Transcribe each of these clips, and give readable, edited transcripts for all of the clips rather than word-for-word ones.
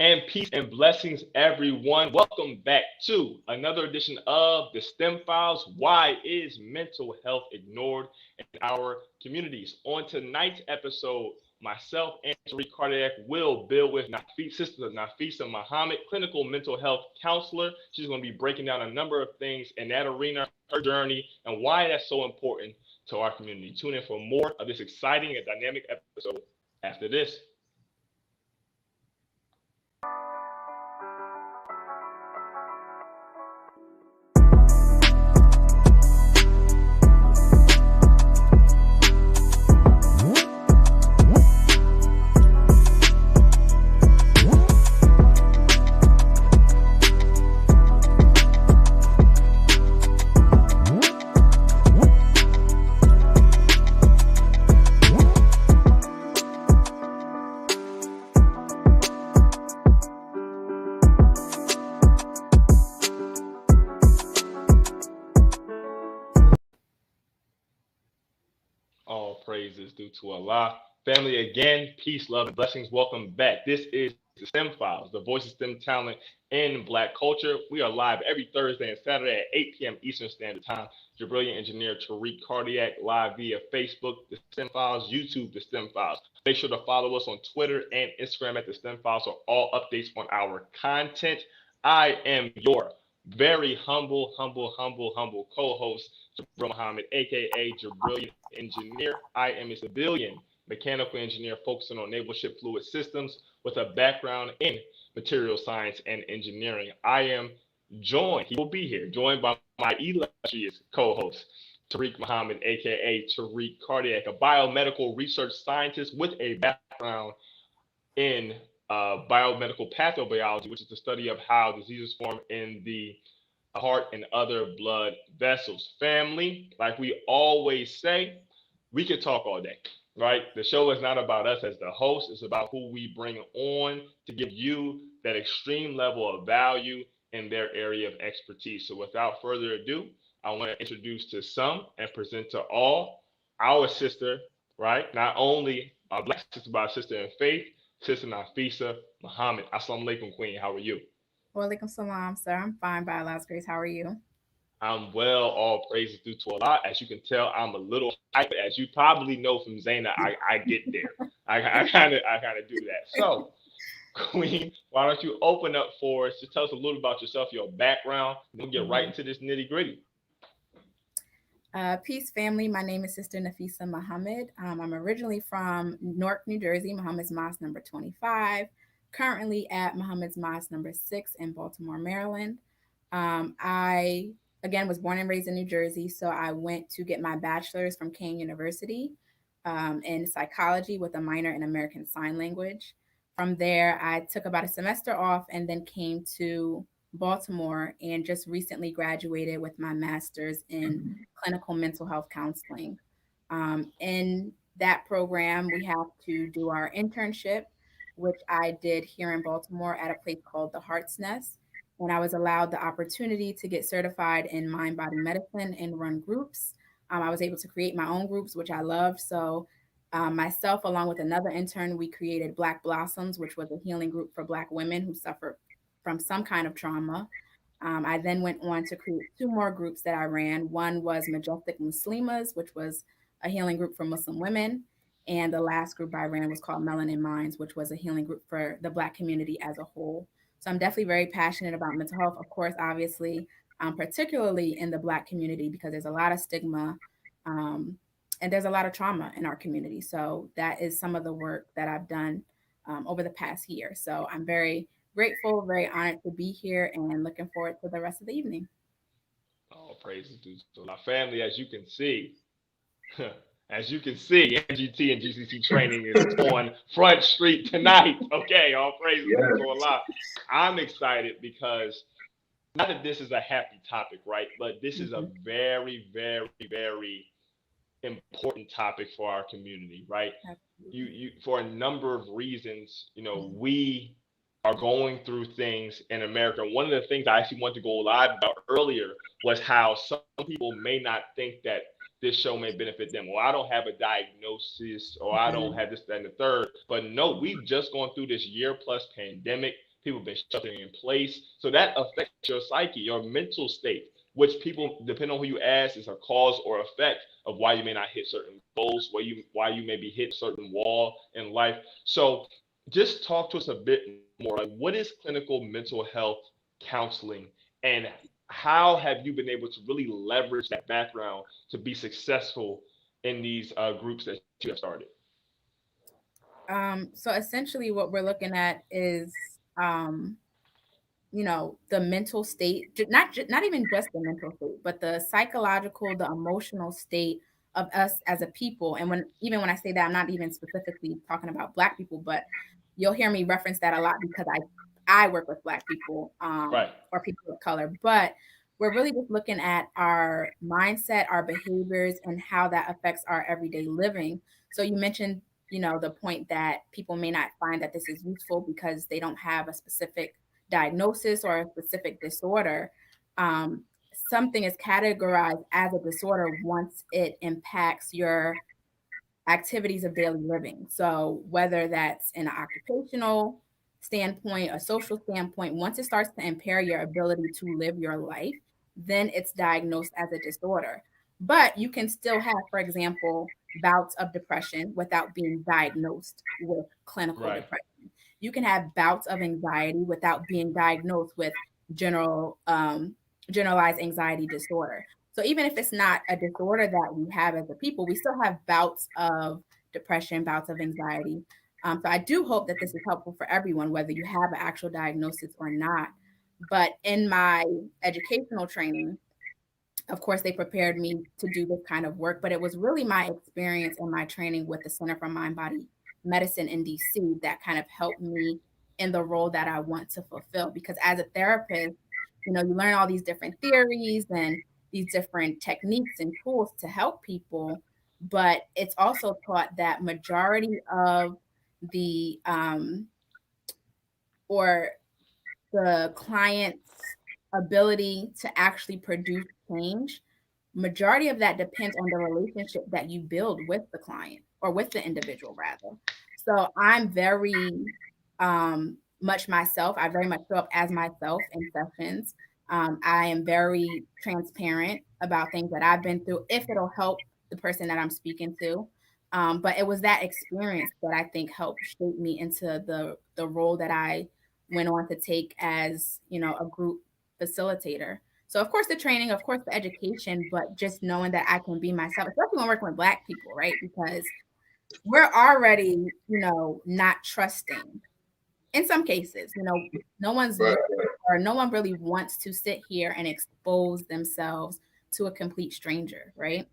And peace and blessings, everyone. Welcome back to another edition of the STEM Files. Why is mental health ignored in our communities? On tonight's episode, myself and Tariq will build with Sister Nafisah Muhammad, clinical mental health counselor. She's going to be breaking down a number of things in that arena, her journey, and why that's so important to our community. Tune in for more of this exciting and dynamic episode after this. All praises due to Allah. Family, again, peace, love, and blessings. Welcome back. This is the STEM Files, the voice of STEM talent in Black culture. We are live every Thursday and Saturday at 8 p.m. Eastern Standard Time. Jabril engineer Tariq Cardiac live via Facebook, the STEM Files, YouTube, the STEM Files. Make sure to follow us on Twitter and Instagram at the STEM Files for all updates on our content. I am your very humble co-host, Jabril Muhammad, aka Jabril engineer. I am a civilian mechanical engineer focusing on naval ship fluid systems with a background in material science and engineering. I am he will be here, joined by my illustrious co-host, Tariq Muhammad, aka Tariq Cardiac, a biomedical research scientist with a background in biomedical pathobiology, which is the study of how diseases form in the heart and other blood vessels. Family, like we always say, we could talk all day, right? The show is not about us as the host, it's about who we bring on to give you that extreme level of value in their area of expertise. So without further ado, I want to introduce to some and present to all our sister, right? Not only our Black sister, but our sister in faith, Sister Nafisah Muhammad. Assalamu alaikum, Queen. How are you? Walaikum salam, sir. I'm fine by Allah's grace. How are you? I'm well, all praises due to Allah. As you can tell, I'm a little hyped. As you probably know from Zaina, I get there. I kind of do that. So, Queen, why don't you open up for us? Just tell us a little about yourself, your background, and we'll get right into this nitty gritty. Peace, family. My name is Sister Nafisah Muhammad. I'm originally from Newark, New Jersey, Muhammad's Mosque number 25. Currently at Muhammad's Mosque number 6 in Baltimore, Maryland. I again was born and raised in New Jersey, so I went to get my bachelor's from Kane University in psychology with a minor in American Sign Language. From there, I took about a semester off and then came to Baltimore and just recently graduated with my master's in clinical mental health counseling. In that program, we have to do our internship, which I did here in Baltimore at a place called the Heart's Nest. And I was allowed the opportunity to get certified in mind body medicine and run groups. I was able to create my own groups, which I loved. So, myself, along with another intern, we created Black Blossoms, which was a healing group for Black women who suffer from some kind of trauma. I then went on to create two more groups that I ran. One was Majestic Muslimas, which was a healing group for Muslim women. And the last group I ran was called Melanin Minds, which was a healing group for the Black community as a whole. So I'm definitely very passionate about mental health, of course, obviously, particularly in the Black community, because there's a lot of stigma and there's a lot of trauma in our community. So that is some of the work that I've done over the past year. So I'm very grateful, very honored to be here and looking forward to the rest of the evening. All praises due to Allah. Family, as you can see, NGT and GCC training is on Front Street tonight. Okay, all praises to Allah. I'm excited because not that this is a happy topic, right? But this is a very important topic for our community, right? You for a number of reasons, we are going through things in America. One of the things I actually wanted to go live about earlier was how some people may not think that this show may benefit them. Well, I don't have a diagnosis or I don't have this, that, and the third. But no, we've just gone through this year plus pandemic. People have been sheltering in place. So that affects your psyche, your mental state, which people, depending on who you ask, is a cause or effect of why you may not hit certain goals, why you maybe hit a certain wall in life. So just talk to us a bit more. Like, what is clinical mental health counseling, and how have you been able to really leverage that background to be successful in these groups that you have started? So essentially, what we're looking at is, um, the mental state, not even just the mental state, but the psychological, the emotional state of us as a people. And when I say that, I'm not even specifically talking about Black people, but you'll hear me reference that a lot because I work with Black people, Right, or people of color. But we're really just looking at our mindset, our behaviors, and how that affects our everyday living. So you mentioned, the point that people may not find that this is useful because they don't have a specific diagnosis or a specific disorder. Something is categorized as a disorder once it impacts your activities of daily living. So whether that's in an occupational standpoint, a social standpoint, once it starts to impair your ability to live your life, then it's diagnosed as a disorder. But you can still have, for example, bouts of depression without being diagnosed with clinical right, depression. You can have bouts of anxiety without being diagnosed with general generalized anxiety disorder. So even if it's not a disorder that we have as a people, we still have bouts of depression, bouts of anxiety. So I do hope that this is helpful for everyone, whether you have an actual diagnosis or not. But in my educational training, of course, they prepared me to do this kind of work, but it was really my experience and my training with the Center for Mind Body Medicine in DC that kind of helped me in the role that I want to fulfill. Because as a therapist, you learn all these different theories and these different techniques and tools to help people, but it's also taught that majority of the or the client's ability to actually produce change, majority of that depends on the relationship that you build with the client or with the individual rather. So I'm very much myself. I very much show up as myself in sessions. I am very transparent about things that I've been through if it'll help the person that I'm speaking to. But it was that experience that I think helped shape me into the role that I went on to take as, a group facilitator. So of course the training, of course the education, but just knowing that I can be myself, especially when working with Black people, right? Because we're already, not trusting in some cases. No one's Right. looking, or no one really wants to sit here and expose themselves to a complete stranger, right?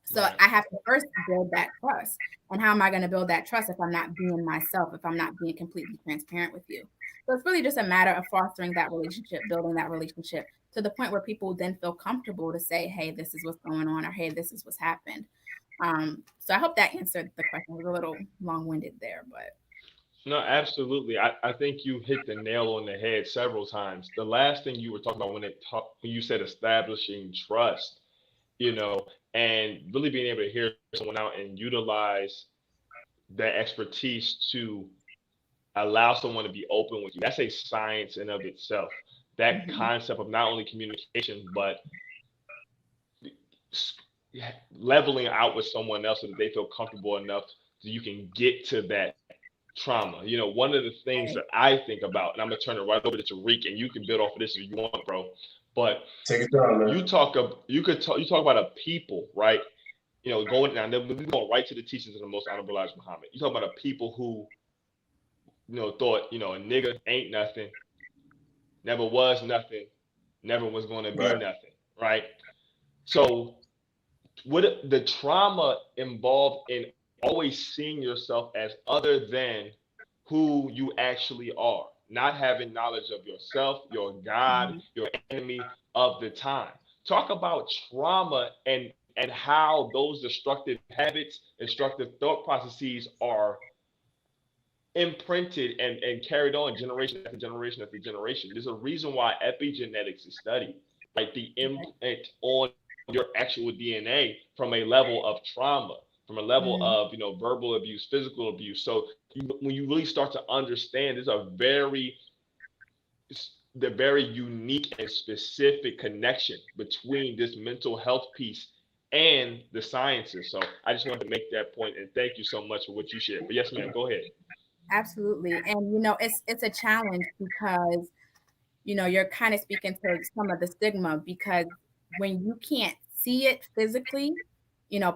So right. I have to first build that trust. And how am I going to build that trust if I'm not being myself, if I'm not being completely transparent with you? So it's really just a matter of fostering that relationship, building that relationship to the point where people then feel comfortable to say, hey, this is what's going on, or hey, this is what's happened. So I hope that answered the question. It was a little long winded there, but No, absolutely. I think you hit the nail on the head several times. The last thing you were talking about when you said establishing trust, and really being able to hear someone out and utilize that expertise to allow someone to be open with you. That's a science in of itself. That mhm. concept of not only communication, but leveling out with someone else so that they feel comfortable enough so you can get to that trauma. One of the things Right. that I think about, and I'm gonna turn it right over to Tariq, and you can build off of this if you want, bro. But Take it down, man. you talk about a people, right? Going now, we're going right to the teachings of the most honorable Elijah Muhammad. You talk about a people who, thought, a nigga ain't nothing, never was nothing, never was going to be Right. nothing, right? So, what the trauma involved in always seeing yourself as other than who you actually are, not having knowledge of yourself, your God, Mhm. your enemy of the time. Talk about trauma and how those destructive habits, destructive thought processes are imprinted and carried on generation after generation after generation. There's a reason why epigenetics is studied, right? The imprint on your actual DNA from a level of trauma, from a level Mhm. of verbal abuse, physical abuse. So when you really start to understand, there's a very the very unique and specific connection between this mental health piece and the sciences. So I just wanted to make that point, and thank you so much for what you shared. But yes, ma'am, go ahead. Absolutely. And it's a challenge because you're kind of speaking to some of the stigma because when you can't see it physically,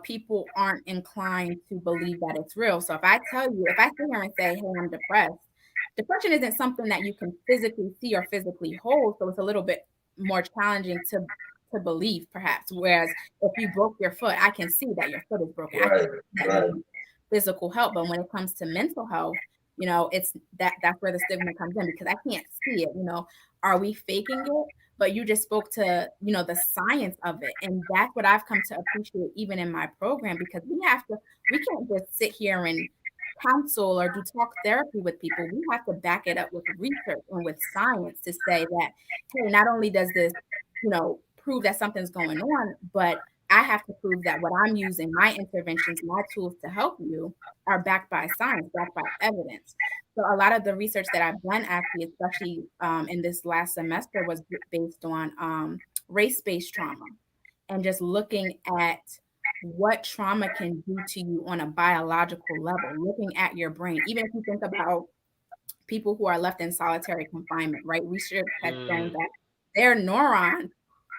people aren't inclined to believe that it's real. So if I sit here and say, hey, I'm depressed, depression isn't something that you can physically see or physically hold. So it's a little bit more challenging to believe, perhaps. Whereas if you broke your foot, I can see that your foot is broken. I can Right, see that right, you need physical help. But when it comes to mental health, it's that's where the stigma comes in because I can't see it. Are we faking it? But you just spoke to, the science of it. And that's what I've come to appreciate even in my program because we can't just sit here and counsel or do talk therapy with people. We have to back it up with research and with science to say that, hey, not only does this, prove that something's going on, but I have to prove that what I'm using, my interventions, my tools to help you are backed by science, backed by evidence. So a lot of the research that I've done, actually, especially in this last semester, was based on race-based trauma and just looking at what trauma can do to you on a biological level, looking at your brain. Even if you think about people who are left in solitary confinement, right? Research has shown Mm, that their neurons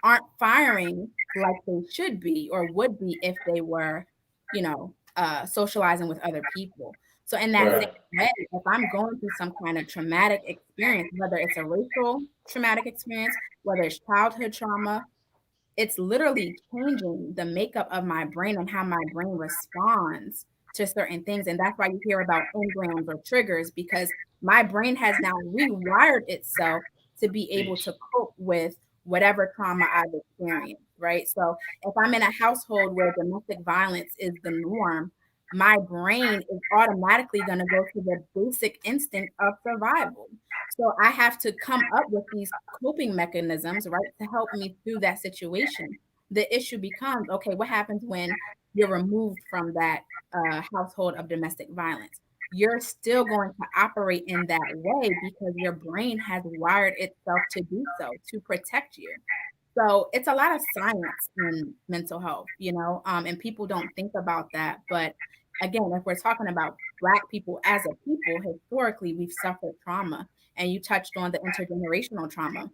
aren't firing like they should be or would be if they were, socializing with other people. So in that same right, way, if I'm going through some kind of traumatic experience, whether it's a racial traumatic experience, whether it's childhood trauma, it's literally changing the makeup of my brain and how my brain responds to certain things. And that's why you hear about engrams or triggers, because my brain has now rewired itself to be able teach. to cope with whatever trauma I've experienced, right? So if I'm in a household where domestic violence is the norm, my brain is automatically going to go to the basic instinct of survival. So I have to come up with these coping mechanisms, right, to help me through that situation. The issue becomes, okay, what happens when you're removed from that household of domestic violence? You're still going to operate in that way because your brain has wired itself to do so, to protect you. So it's a lot of science in mental health, and people don't think about that. But again, if we're talking about Black people as a people, historically, we've suffered trauma. And you touched on the intergenerational trauma,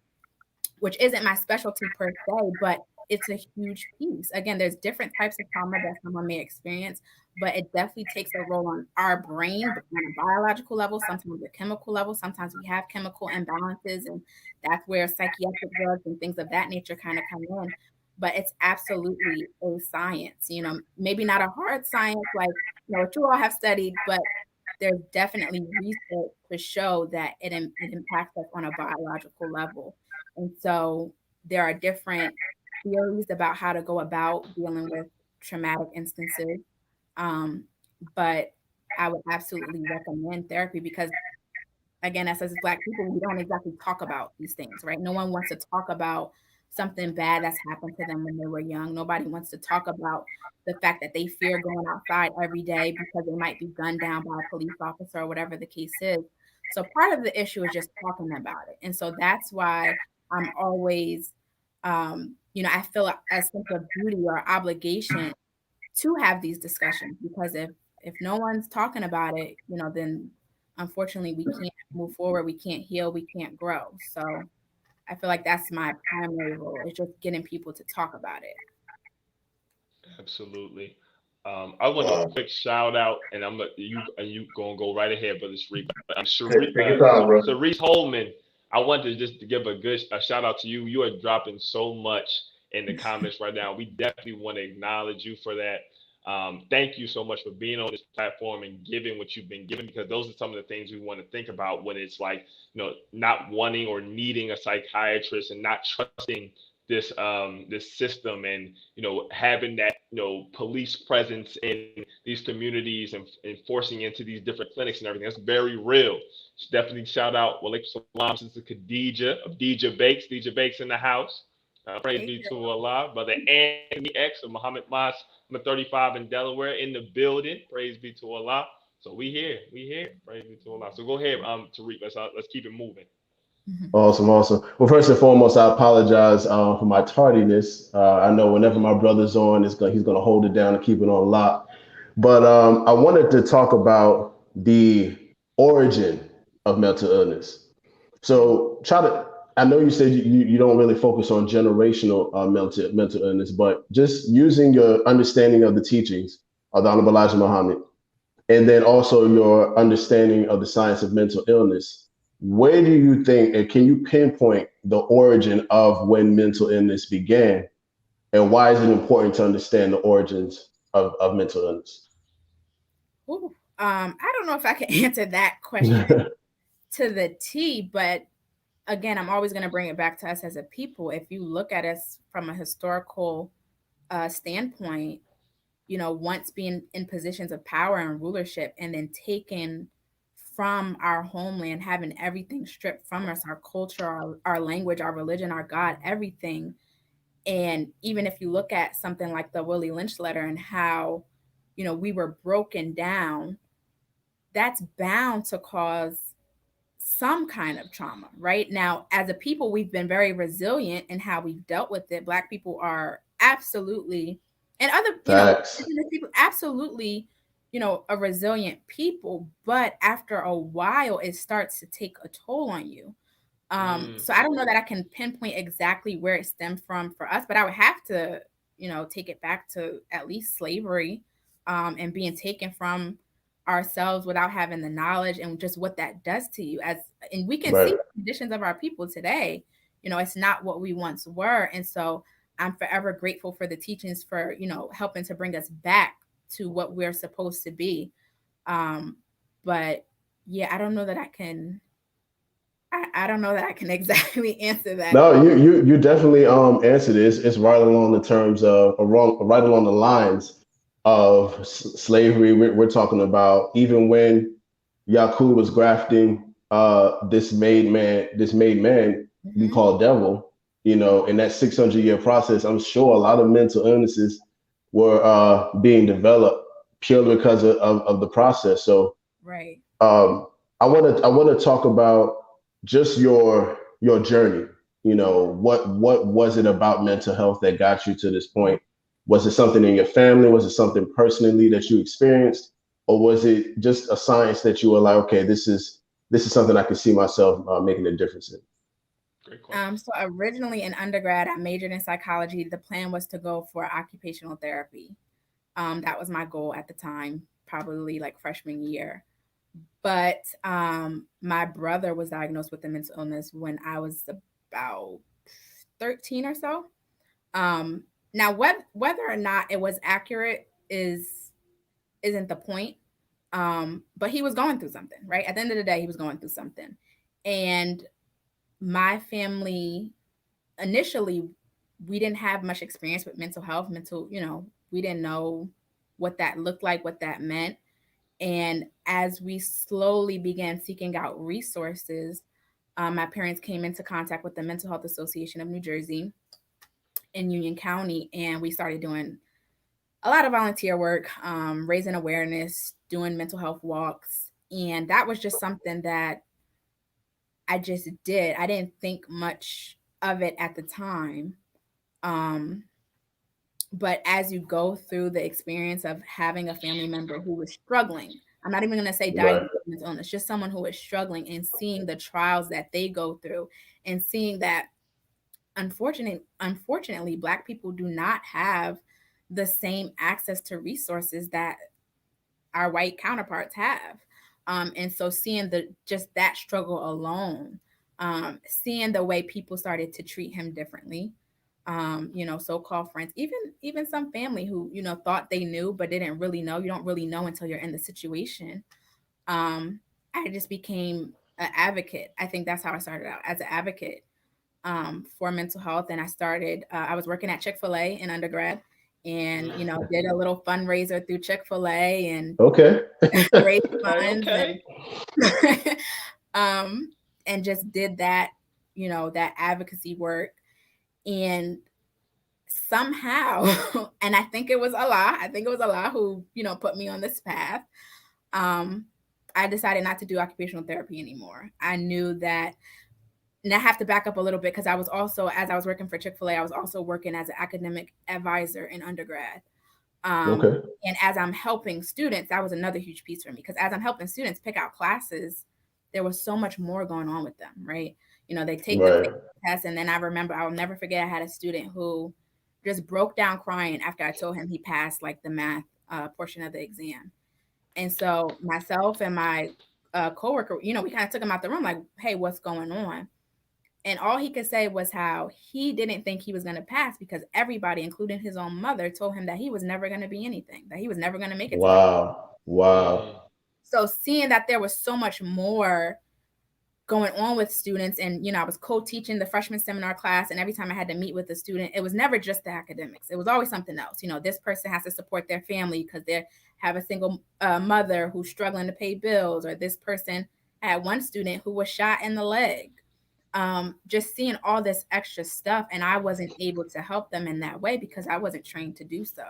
which isn't my specialty per se, but it's a huge piece. Again, there's different types of trauma that someone may experience, but it definitely takes a role on our brain, but on a biological level, sometimes a chemical level. Sometimes we have chemical imbalances, and that's where psychiatric drugs and things of that nature kind of come in. But it's absolutely a science, maybe not a hard science like what you all have studied, but there's definitely research to show that it impacts us on a biological level. And so there are different theories about how to go about dealing with traumatic instances. Um, but I would absolutely recommend therapy because, again, as Black people, we don't exactly talk about these things, right? No one wants to talk about something bad that's happened to them when they were young. Nobody wants to talk about the fact that they fear going outside every day because they might be gunned down by a police officer or whatever the case is. So part of the issue is just talking about it. And so that's why I'm always, I feel a sense of duty or obligation to have these discussions because if no one's talking about it, then unfortunately we can't move forward, we can't heal, we can't grow. So I feel like that's my primary role is just getting people to talk about it. Absolutely. I want to do a quick shout out, and you gonna go right ahead, brother Shariq. But take your time, bro. Cerise Holman, I wanted to just to give a shout out to you. You are dropping so much in the comments right now. We definitely want to acknowledge you for that. Thank you so much for being on this platform and giving what you've been given because those are some of the things we want to think about when it's like not wanting or needing a psychiatrist and not trusting this system and having that police presence in these communities and enforcing into these different clinics and everything. That's very real. Definitely shout out Walaikum Salam, Sister Khadija of Deja Bakes in the house. Praise Hey, be to Allah. Brother Anthony X of Muhammad Mas, number 35 in Delaware in the building. Praise be to Allah. So we here. Praise be to Allah. So go ahead, Tariq. Let's keep it moving. Mhm. Awesome, awesome. Well, first and foremost, I apologize for my tardiness. I know whenever my brother's on, he's going to hold it down and keep it on lock. But I wanted to talk about the origin of mental illness. Mm. So, I know you said you don't really focus on generational mental illness, but just using your understanding of the teachings of the Honorable Elijah Muhammad, and then also your understanding of the science of mental illness, where do you think, and can you pinpoint the origin of when mental illness began, and why is it important to understand the origins of mental illness? Ooh. I don't know if I can answer that question to the T, but again, I'm always going to bring it back to us as a people. If you look at us from a historical standpoint, once being in positions of power and rulership and then taken from our homeland, having everything stripped from us, our culture, our language, our religion, our God, everything. And even if you look at something like the Willie Lynch letter and how, we were broken down, that's bound to cause some kind of trauma, right? Now, as a people, we've been very resilient in how we've dealt with it. Black people are absolutely, and other, Facts. indigenous people, absolutely, a resilient people. But after a while, it starts to take a toll on you. So I don't know that I can pinpoint exactly where it stemmed from for us, but I would have to, take it back to at least slavery, and being taken from ourselves without having the knowledge and just what that does to you. And we can see Right. the conditions of our people today. It's not what we once were. And so I'm forever grateful for the teachings for, helping to bring us back to what we're supposed to be. Um, but yeah, I don't know that I can exactly answer that No, question. you definitely answered this. It's right along the terms of right along the lines of slavery. We're talking about even when Yakub was grafting this made man we Hmm. call devil, in that 600-year process. I'm sure a lot of mental illnesses were being developed purely because of the process. So Right. um, I want to talk about just your journey. What was it about mental health that got you to this point? Was it something in your family? Was it something personally that you experienced, or was it just a science that you were like, okay, this is something I can see myself making a difference in? Great question. So originally in undergrad, I majored in psychology. The plan was to go for occupational therapy. That was my goal at the time, probably like freshman year. But my brother was diagnosed with a mental illness when I was about 13 or so. Um, Now, whether or not it was accurate isn't the point. But he was going through something, right? At the end of the day, he was going through something, and my family initially we didn't have much experience with mental health. We didn't know what that looked like, what that meant, and as we slowly began seeking out resources, my parents came into contact with the Mental Health Association of New Jersey in Union County, and we started doing a lot of volunteer work, raising awareness, doing mental health walks. And that was just something that I just did. I didn't think much of it at the time. Um, but as you go through the experience of having a family member who was struggling, I'm not even going to say Right. diagnosed with illness, just someone who is struggling and seeing the trials that they go through and seeing that unfortunately, Black people do not have the same access to resources that our white counterparts have. And so seeing the just that struggle alone, seeing the way people started to treat him differently, so-called friends, even some family who, thought they knew but didn't really know. You don't really know until you're in the situation. Um, I just became an advocate. I think that's how I started out as an advocate for mental health. And I was working at Chick-fil-A in undergrad and, did a little fundraiser through Chick-fil-A and Okay. raised Okay, funds okay. um, and just did that, that advocacy work. And somehow, and I think it was Allah, who, put me on this path. Um, I decided not to do occupational therapy anymore. I knew that and I have to back up a little bit because I was also, as I was working for Chick-fil-A, I was also working as an academic advisor in undergrad. Um, Okay. and as I'm helping students, that was another huge piece for me because as I'm helping students pick out classes, there was so much more going on with them, right? They take the Right. test, and then I remember, I'll never forget, I had a student who just broke down crying after I told him he passed like the math portion of the exam. And so myself and my coworker, we kind of took him out the room like, hey, what's going on? And all he could say was how he didn't think he was going to pass because everybody, including his own mother, told him that he was never going to be anything, that he was never going to make it to the. Wow. Wow. So seeing that there was so much more going on with students, and I was co-teaching the freshman seminar class, and every time I had to meet with a student, it was never just the academics. It was always something else. This person has to support their family because they have a single mother who's struggling to pay bills, or this person had one student who was shot in the leg. Just seeing all this extra stuff, and I wasn't able to help them in that way because I wasn't trained to do so.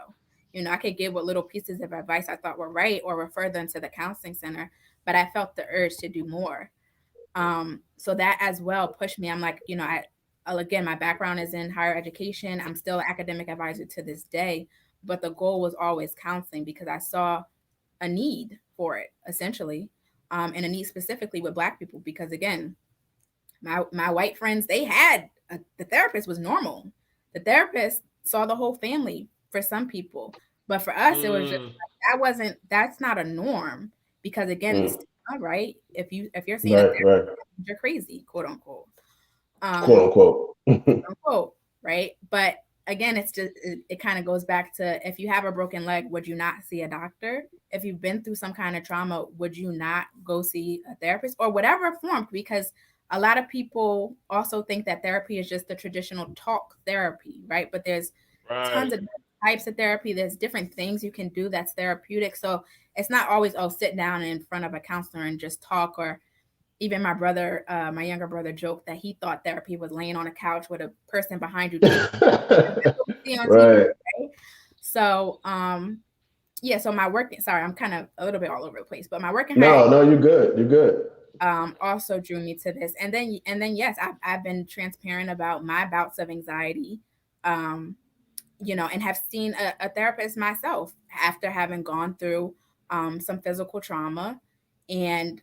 I could give what little pieces of advice I thought were right or refer them to the counseling center, but I felt the urge to do more. So that as well pushed me. I'm like, again, my background is in higher education. I'm still an academic advisor to this day, but the goal was always counseling because I saw a need for it essentially, and a need specifically with Black people because again, my white friends, they had the therapist was normal. The therapist saw the whole family for some people, but for us, it was just that's not a norm because again, the Mm. stigma, right? If you're seeing a Right. Right. therapist, you're crazy, quote unquote. Quote unquote. Unquote, right? But again, it's just it kind of goes back to if you have a broken leg, would you not see a doctor? If you've been through some kind of trauma, would you not go see a therapist or whatever form? Because a lot of people also think that therapy is just the traditional talk therapy, right? But there's tons Right. of types of therapy. There's different things you can do that's therapeutic. So it's not always, oh, sit down in front of a counselor and just talk. Or even my brother, my younger brother, joked that he thought therapy was laying on a couch with a person behind you taking see on TV, Right. right? So, yeah. So my working, sorry, I'm kind of a little bit all over the place, but my working higher No, no, you're good. You're good. also drew me to this, and then yes, I've been transparent about my bouts of anxiety, um, and have seen a therapist myself after having gone through some physical trauma, and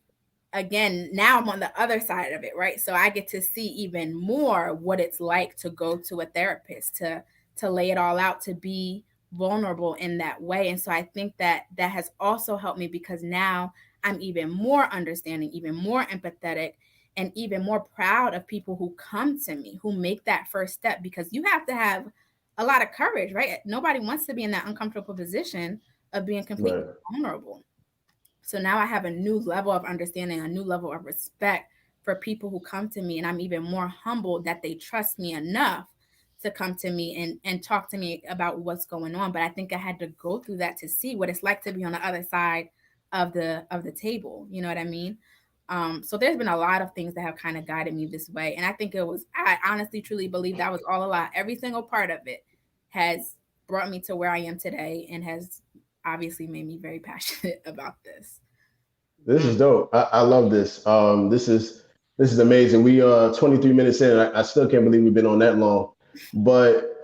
again, now I'm on the other side of it, right? So I get to see even more what it's like to go to a therapist, to lay it all out, to be vulnerable in that way. And so I think that that has also helped me because now I'm even more understanding, even more empathetic, and even more proud of people who come to me, who make that first step, because you have to have a lot of courage, right? Nobody wants to be in that uncomfortable position of being completely Right. vulnerable. So now I have a new level of understanding, a new level of respect for people who come to me. And I'm even more humbled that they trust me enough to come to me and talk to me about what's going on. But I think I had to go through that to see what it's like to be on the other side of the table. You know what I mean? So there's been a lot of things that have kind of guided me this way. And I think I honestly truly believe that was all a lot. Every single part of it has brought me to where I am today and has obviously made me very passionate about this. This is dope. I love this. This is amazing. We are 23 minutes in. I still can't believe we've been on that long. But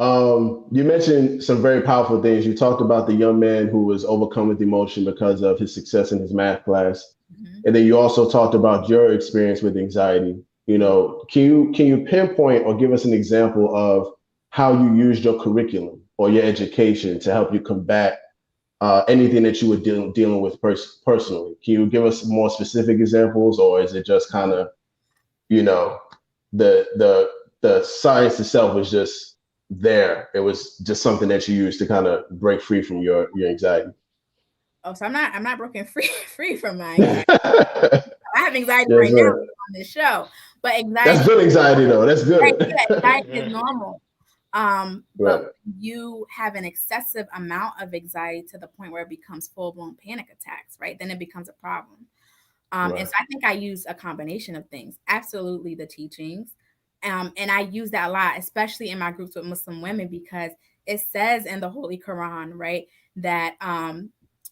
you mentioned some very powerful things. You talked about the young man who was overcome with emotion because of his success in his math class. Mhm. And then you also talked about your experience with anxiety. Can you pinpoint or give us an example of how you used your curriculum or your education to help you combat anything that you were dealing with personally? Can you give us more specific examples, or is it just kind of, you know, the the the science itself was just there? It was just something that you used to kind of break free from your anxiety. Oh, so I'm not broken free from my anxiety. I have anxiety Yes, right now sir. on this show, but That's good anxiety, though. That's right, good. yeah, anxiety is normal. But Right, you have an excessive amount of anxiety to the point where it becomes full blown panic attacks, right? Then it becomes a problem. And right, so I think I use a combination of things. Absolutely the teachings. And I use that a lot, especially in my groups with Muslim women, because it says in the Holy Quran, right, that,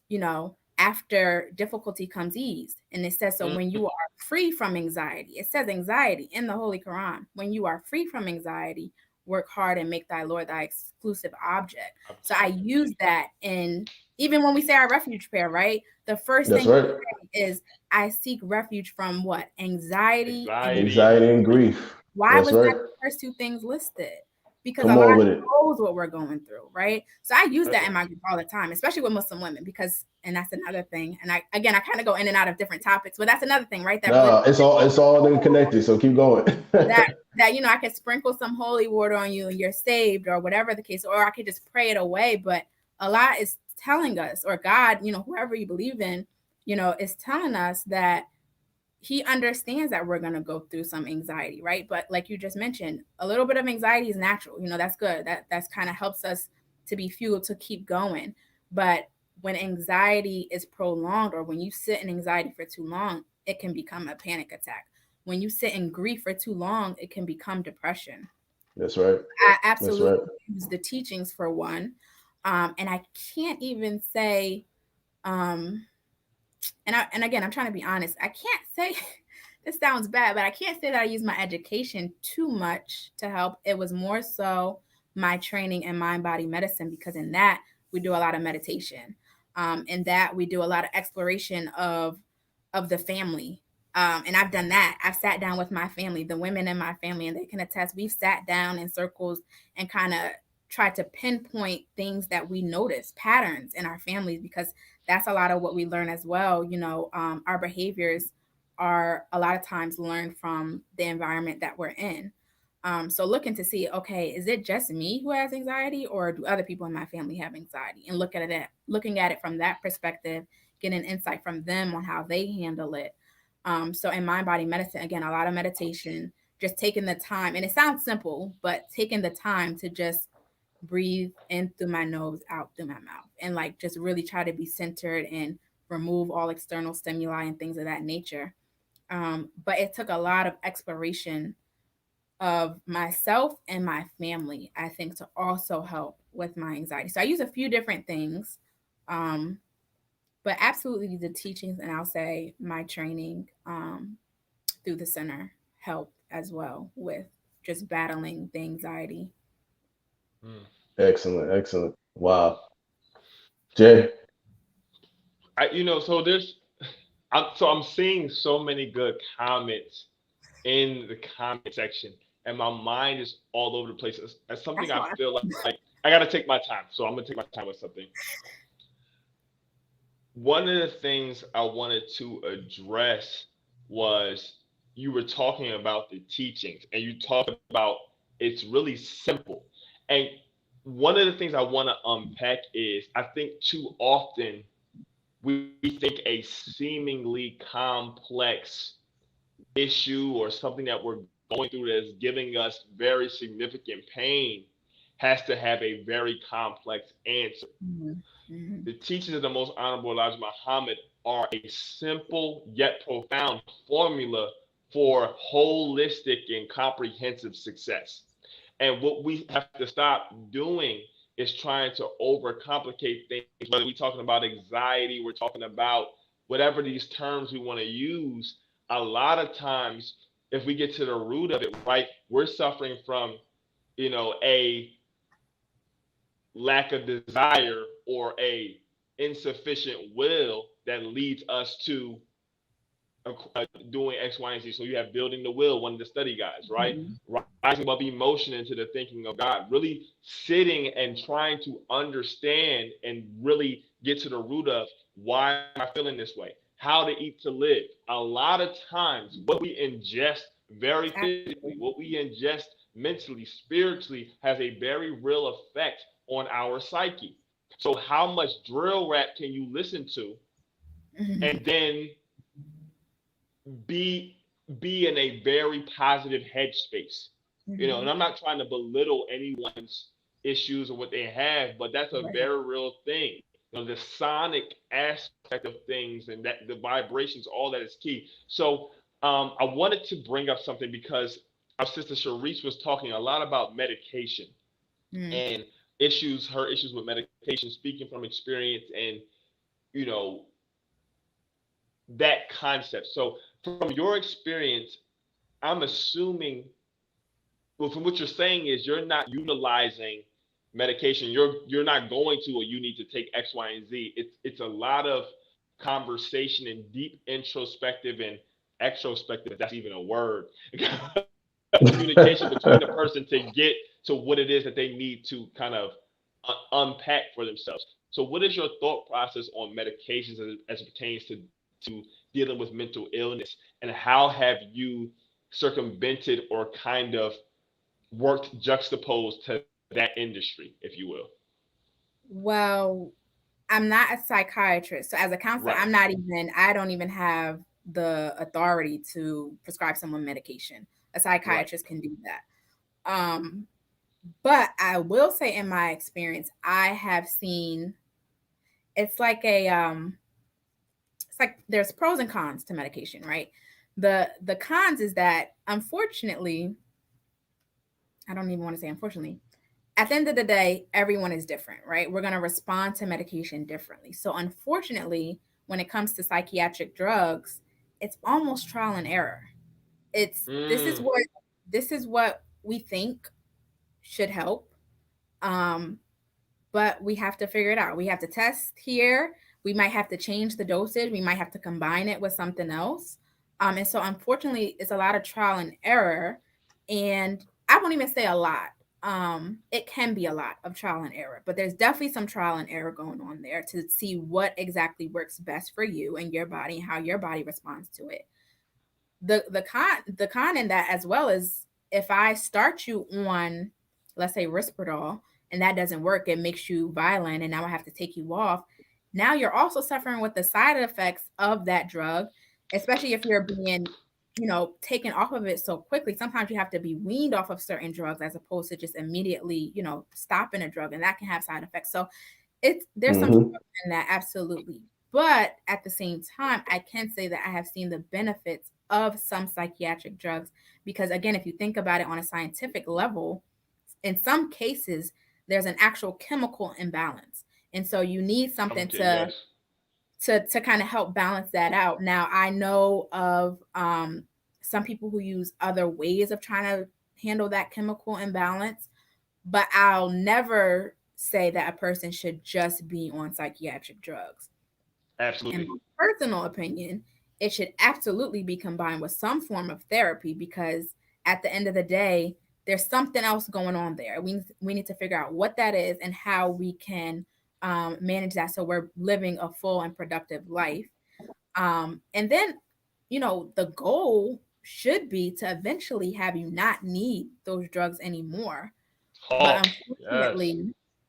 you know, after difficulty comes ease. And it says, so when you are free from anxiety, it says anxiety in the Holy Quran. When you are free from anxiety, work hard and make thy Lord thy exclusive object. So I use that in, even when we say our refuge prayer, right? The first That's thing we right. say is, I seek refuge from what? Anxiety and Anxiety and grief. why That's was that right. the first two things listed? Because Come Allah on with it. knows what we're going through, right? So I use that in my group all the time, especially with Muslim women, because, and that's another thing. And I kind of go in and out of different topics, but that's another thing, right? That No, it's all connected. So keep going. that I could sprinkle some holy water on you and you're saved, or whatever the case, or I could just pray it away. But Allah is telling us, or God, whoever you believe in, is telling us that he understands that we're going to go through some anxiety, right? But like you just mentioned, a little bit of anxiety is natural. That's good. That's kind of helps us to be fuel to keep going. But when anxiety is prolonged, or when you sit in anxiety for too long, it can become a panic attack. When you sit in grief for too long, it can become depression. That's right. I That's absolutely right. use the teachings for one. And I can't even say, um, and again, I'm trying to be honest. I can't say this sounds bad, but I can't say that I use my education too much to help. It was more so my training in mind body medicine, because in that we do a lot of meditation. In that we do a lot of exploration of the family. And I've done that. I've sat down with my family, the women in my family, and they can attest. We've sat down in circles and kind of tried to pinpoint things that we notice, patterns in our families, because that's a lot of what we learn as well. Our behaviors are a lot of times learned from the environment that we're in. So looking to see, okay, is it just me who has anxiety, or do other people in my family have anxiety? And looking at it from that perspective, getting insight from them on how they handle it. So in mind body medicine, again, a lot of meditation, just taking the time, and it sounds simple, but taking the time to just breathe in through my nose, out through my mouth, and like just really try to be centered and remove all external stimuli and things of that nature. But it took a lot of exploration of myself and my family, I think, to also help with my anxiety. So I use a few different things, um, but absolutely the teachings, and I'll say my training through the center helped as well with just battling the anxiety. Excellent. Excellent. Wow. Jay. I'm seeing so many good comments in the comment section, and my mind is all over the place. It's something That's I why. feel like I got to take my time, so I'm gonna take my time with something. One of the things I wanted to address was, you were talking about the teachings, and you talked about it's really simple. And one of the things I want to unpack is, I think too often we think a seemingly complex issue, or something that we're going through that's giving us very significant pain, has to have a very complex answer. Mhm. Mhm. The teachings of the most honorable Elijah Muhammad are a simple yet profound formula for holistic and comprehensive success. And what we have to stop doing is trying to overcomplicate things. Whether we're talking about anxiety, we're talking about whatever these terms we want to use, a lot of times, if we get to the root of it, right, we're suffering from, a lack of desire, or a insufficient will, that leads us to doing X, Y, and Z. So you have building the will, one of the study guides, right? Mhm. Rising above emotion into the thinking of God, really sitting and trying to understand and really get to the root of, why am I feeling this way? How to eat to live. A lot of times, what we ingest very physically, what we ingest mentally, spiritually, has a very real effect on our psyche. So, how much drill rap can you listen to, and Mhm. then be be in a very positive headspace? And Mhm. I'm not trying to belittle anyone's issues or what they have, but that's a Right. very real thing. The sonic aspect of things, and that the vibrations, all that is key. So I wanted to bring up something, because our sister Sharice was talking a lot about medication, Mhm. and her issues with medication, speaking from experience. And you know that concept. So from your experience, I'm assuming, well, from what you're saying is you're not utilizing medication. You're not going to, or you need to take X, Y, and Z. It's a lot of conversation and deep introspective and extrospective, if that's even a word, communication between the person to get to what it is that they need to kind of unpack for themselves. So, what is your thought process on medications as it pertains to dealing with mental illness, and how have you circumvented or kind of worked juxtaposed to that industry, if you will? Well, I'm not a psychiatrist. So as a counselor, Right. I don't even have the authority to prescribe someone medication. A Right. psychiatrist can do that. But I will say in my experience, I have seen it's like it's like there's pros and cons to medication, right? The cons is that unfortunately, I don't even want to say unfortunately, at the end of the day, everyone is different, right? We're going to respond to medication differently. So, unfortunately, when it comes to psychiatric drugs, it's almost trial and error. It's Mm, this is what we think should help, um, but we have to figure it out. We have to test here. We might have to change the dosage. We might have to combine it with something else. And so, unfortunately, it's a lot of trial and error. And I won't even say a lot. It can be a lot of trial and error, but there's definitely some trial and error going on there to see what exactly works best for you and your body and how your body responds to it. The con in that as well is if I start you on, let's say, Risperdal, and that doesn't work, it makes you violent, and now I have to take you off. Now you're also suffering with the side effects of that drug, especially if you're being, taken off of it so quickly. Sometimes you have to be weaned off of certain drugs as opposed to just immediately, stopping a drug, and that can have side effects. So there's some Hmm. struggle in that, absolutely. But at the same time, I can say that I have seen the benefits of some psychiatric drugs because, again, if you think about it on a scientific level, in some cases there's an actual chemical imbalance, and so you need something okay. Yes. to kind of help balance that out. Now I know of some people who use other ways of trying to handle that chemical imbalance, but I'll never say that a person should just be on psychiatric drugs. In Absolutely. my personal opinion, it should absolutely be combined with some form of therapy because at the end of the day, there's something else going on there. We need to figure out what that is and how we can manage that so we're living a full and productive life. And then, the goal should be to eventually have you not need those drugs anymore. But Hawk. Yes.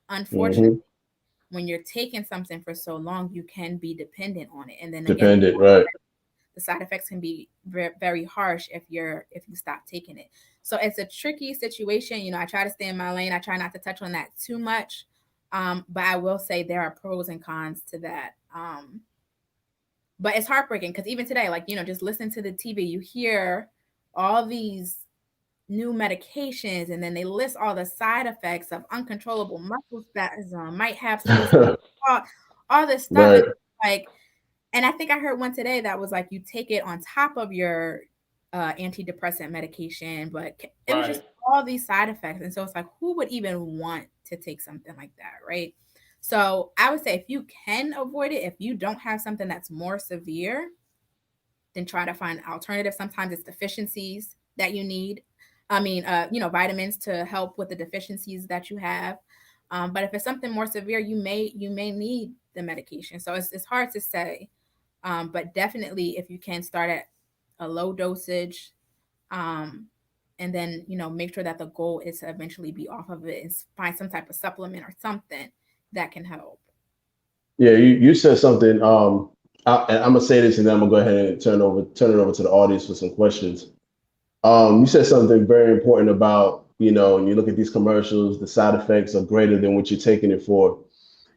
unfortunately, Hmm. when you're taking something for so long, you can be dependent on it. And then again, Dependent, right? the side effects can be very, very harsh if you stop taking it. So it's a tricky situation. I try to stay in my lane. I try not to touch on that too much. But I will say there are pros and cons to that. But it's heartbreaking because even today, like, just listen to the TV, you hear all these new medications, and then they list all the side effects of uncontrollable muscle spasm, might have suicidal thought, all this stuff. And Right. like, and I think I heard one today that was like you take it on top of your antidepressant medication, but it was just Right. all these side effects. And so it's like, who would even want to take something like that, right? So I would say if you can avoid it, if you don't have something that's more severe, then try to find alternatives. Sometimes it's deficiencies that you need. I mean, vitamins to help with the deficiencies that you have. But if it's something more severe, you may need the medication. So it's hard to say. But definitely, if you can start at a low dosage, um, and then make sure that the goal is to eventually be off of it and find some type of supplement or something that can help. Yeah, you said something. And I'm gonna say this, and then I'm gonna go ahead and turn it over to the audience for some questions. You said something very important about, when you look at these commercials, the side effects are greater than what you're taking it for.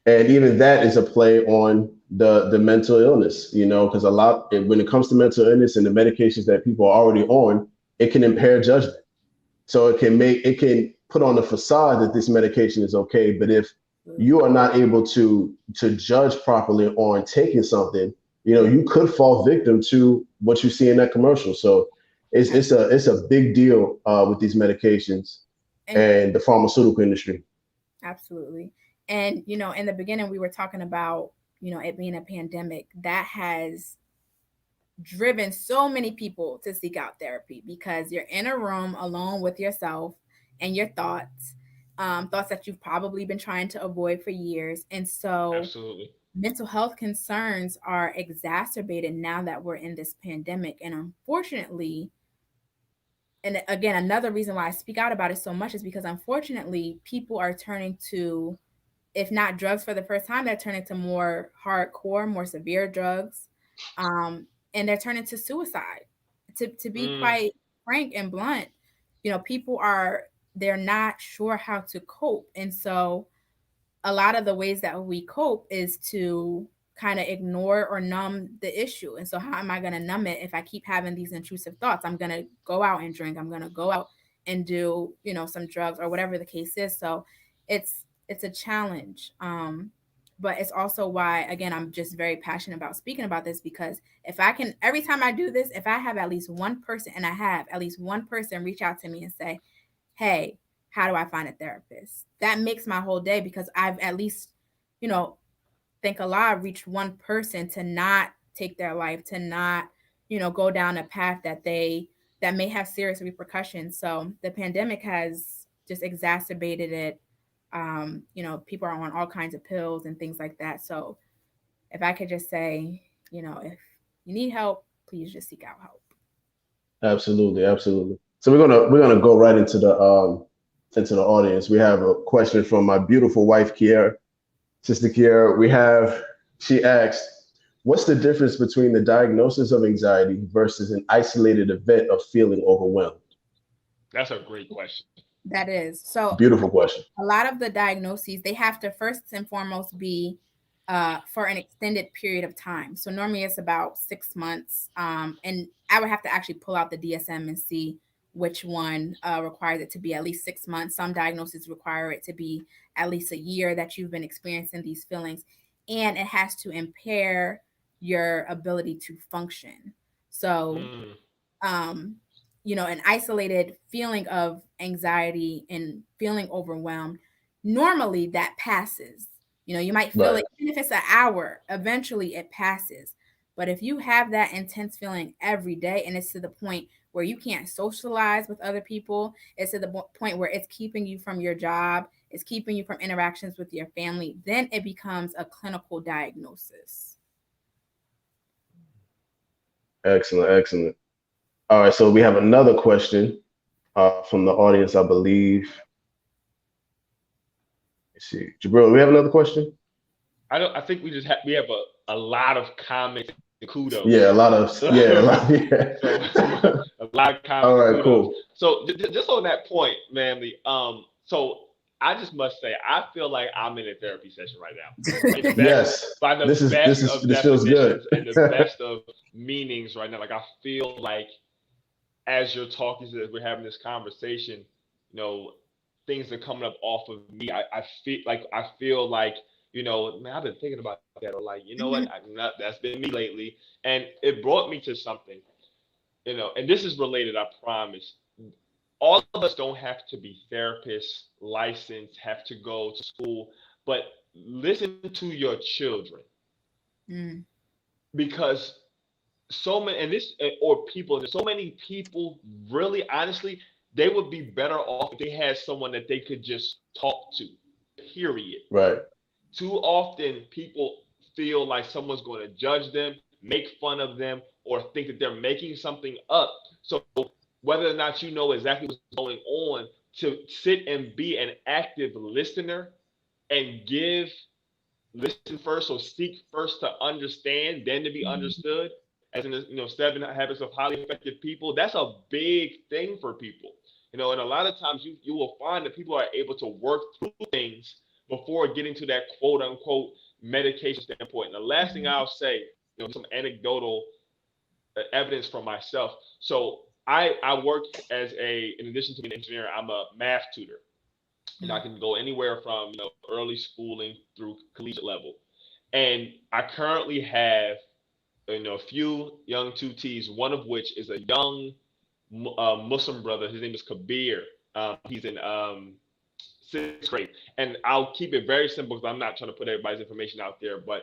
And even that is a play on the mental illness, because when it comes to mental illness and the medications that people are already on, it can impair judgment. So it can put on the facade that this medication is okay, but if you are not able to judge properly on taking something, you could fall victim to what you see in that commercial. So it's a big deal with these medications and the pharmaceutical industry. Absolutely. And, in the beginning, we were talking about, it being a pandemic that has driven so many people to seek out therapy because you're in a room alone with yourself and your thoughts, thoughts that you've probably been trying to avoid for years. And so Absolutely. mental health concerns are exacerbated now that we're in this pandemic. And unfortunately, and again, another reason why I speak out about it so much is because unfortunately, people are turning to, if not drugs for the first time, they're turning to more hardcore, more severe drugs. And they're turning to suicide. To be quite frank and blunt, people they're not sure how to cope. And so a lot of the ways that we cope is to kind of ignore or numb the issue. And so how am I going to numb it if I keep having these intrusive thoughts? I'm going to go out and drink. I'm going to go out and do, some drugs or whatever the case is. So it's a challenge. But it's also why, again, I'm just very passionate about speaking about this, because if I can, every time I do this, if I have at least one person, and I have at least one person reach out to me and say, hey, how do I find a therapist? That makes my whole day, because I've at least, think Allah reached one person to not take their life, to not, go down a path that may have serious repercussions. So the pandemic has just exacerbated it. People are on all kinds of pills and things like that. So if I could just say, if you need help, please just seek out help. Absolutely, absolutely. So we're gonna go right into the audience. We have a question from my beautiful wife, Kiera, Sister Kiera. She asked, what's the difference between the diagnosis of anxiety versus an isolated event of feeling overwhelmed? That's a great question. That is. So Beautiful question. a lot of the diagnoses, they have to first and foremost be for an extended period of time. So normally it's about 6 months. And I would have to actually pull out the DSM and see which one requires it to be at least 6 months. Some diagnoses require it to be at least a year that you've been experiencing these feelings. And it has to impair your ability to function. So an isolated feeling of anxiety and feeling overwhelmed, normally that passes. You might feel Right. it, even if it's an hour, eventually it passes. But if you have that intense feeling every day, and it's to the point where you can't socialize with other people, it's to the point where it's keeping you from your job, it's keeping you from interactions with your family, then it becomes a clinical diagnosis. Excellent, excellent. All right, so we have another question from the audience, I believe. Let's see, Jabril, do we have another question? I think we have a lot of comments and kudos. Yeah, a lot of yeah. So a lot of comments. All right, and kudos. cool. So just on that point, Manly. So I just must say, I feel like I'm in a therapy session right now. Yes, By the this feels good. and the best of meanings right now. Like I feel like as you're talking to us, we're having this conversation, things are coming up off of me. I feel like, man, I've been thinking about that, or like, what, that's been me lately. And it brought me to something, and this is related, I promise. All of us don't have to be therapists, licensed, have to go to school, but listen to your children. Because so many, there's so many people, really, honestly, they would be better off if they had someone that they could just talk to, period. Right. Too often people feel like someone's going to judge them, make fun of them, or think that they're making something up. So whether or not you know exactly what's going on, to sit and be an active listener and listen first, or seek first to understand, then to be understood, as in 7 habits of highly effective people, that's a big thing for people. And a lot of times you will find that people are able to work through things before getting to that quote unquote medication standpoint. And the last thing I'll say, some anecdotal evidence from myself. So I work in addition to being an engineer, I'm a math tutor. And I can go anywhere from early schooling through collegiate level. And I currently have a few young tutees, one of which is a young Muslim brother. His name is Kabir. He's in sixth grade, and I'll keep it very simple because I'm not trying to put everybody's information out there. But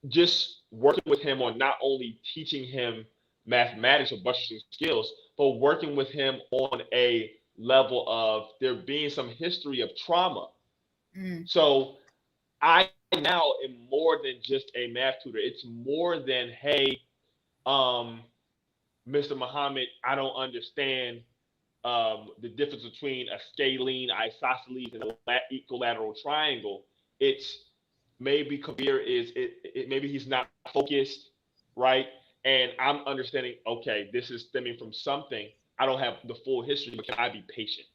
just working with him on not only teaching him mathematics or buttressing skills, but working with him on a level of there being some history of trauma. Mm. So I now am more than just a math tutor. It's more than, hey, Mr. Muhammad, I don't understand the difference between a scalene, isosceles, and a equilateral triangle. It's maybe Kabir maybe he's not focused, right? And I'm understanding, okay, this is stemming from something. I don't have the full history, but can I be patient,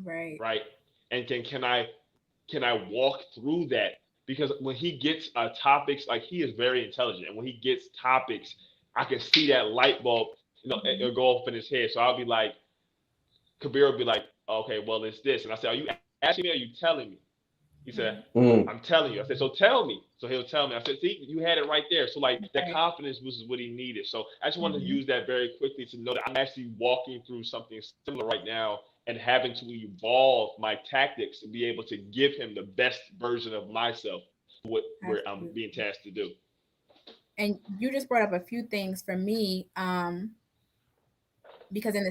Right. right? And can I walk through that? Because when he gets topics, like he is very intelligent, and when he gets topics, I can see that light bulb, Mm-hmm. it'll go off in his head. So I'll be like, Kabir will be like, okay, well, it's this. And I say, are you asking me or are you telling me? He said, Mm. I'm telling you. I said, so tell me. So he'll tell me. I said, see, you had it right there. So like that Right. confidence was what he needed. So I just wanted to Mm-hmm. use that very quickly to know that I'm actually walking through something similar right now and having to evolve my tactics to be able to give him the best version of myself, where I'm Absolutely. being tasked to do. And you just brought up a few things for me, because in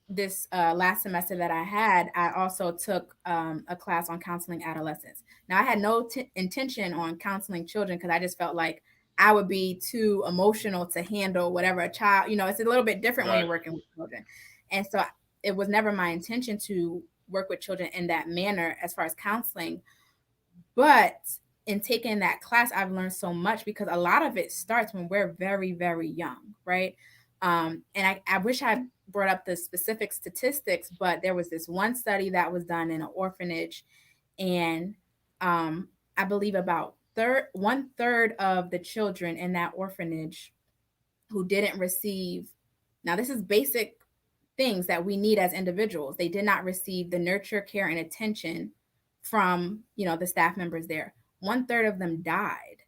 this last semester that I had, I also took a class on counseling adolescents. Now, I had no intention on counseling children because I just felt like I would be too emotional to handle whatever a child, it's a little bit different when Right. you're working with children. And so it was never my intention to work with children in that manner as far as counseling. But in taking that class, I've learned so much because a lot of it starts when we're very, very young, right? And I wish I brought up the specific statistics, but there was this one study that was done in an orphanage, and I believe about one third of the children in that orphanage who didn't receive. Now, this is basic things that we need as individuals. They did not receive the nurture, care, and attention from the staff members there. One third of them died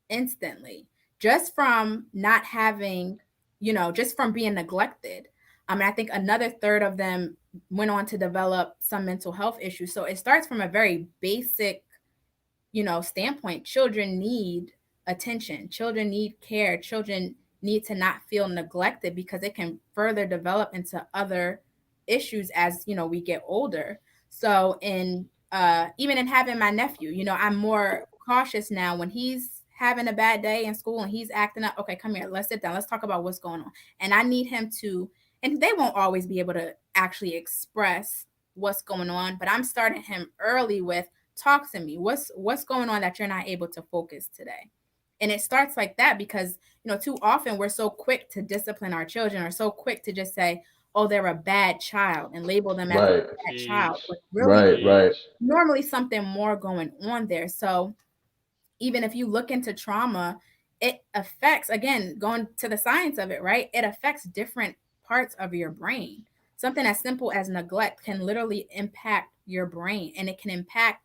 instantly just from not having, just from being neglected. And I think another third of them went on to develop some mental health issues. So it starts from a very basic standpoint. Children need attention, children need care, children need to not feel neglected because it can further develop into other issues as we get older. So in even in having my nephew, I'm more cautious now when he's having a bad day in school and he's acting up. Okay, come here, let's sit down, let's talk about what's going on. And I need him to, and they won't always be able to actually express what's going on, but I'm starting him early with, talk to me, what's going on that you're not able to focus today. And it starts like that because too often we're so quick to discipline our children, or so quick to just say, oh, they're a bad child, and label them as a Right. bad child, Teach, but really Right. Right. teach. normally something more going on there. So even if you look into trauma, it affects, again, going to the science of it, right? It affects different parts of your brain. Something as simple as neglect can literally impact your brain, and it can impact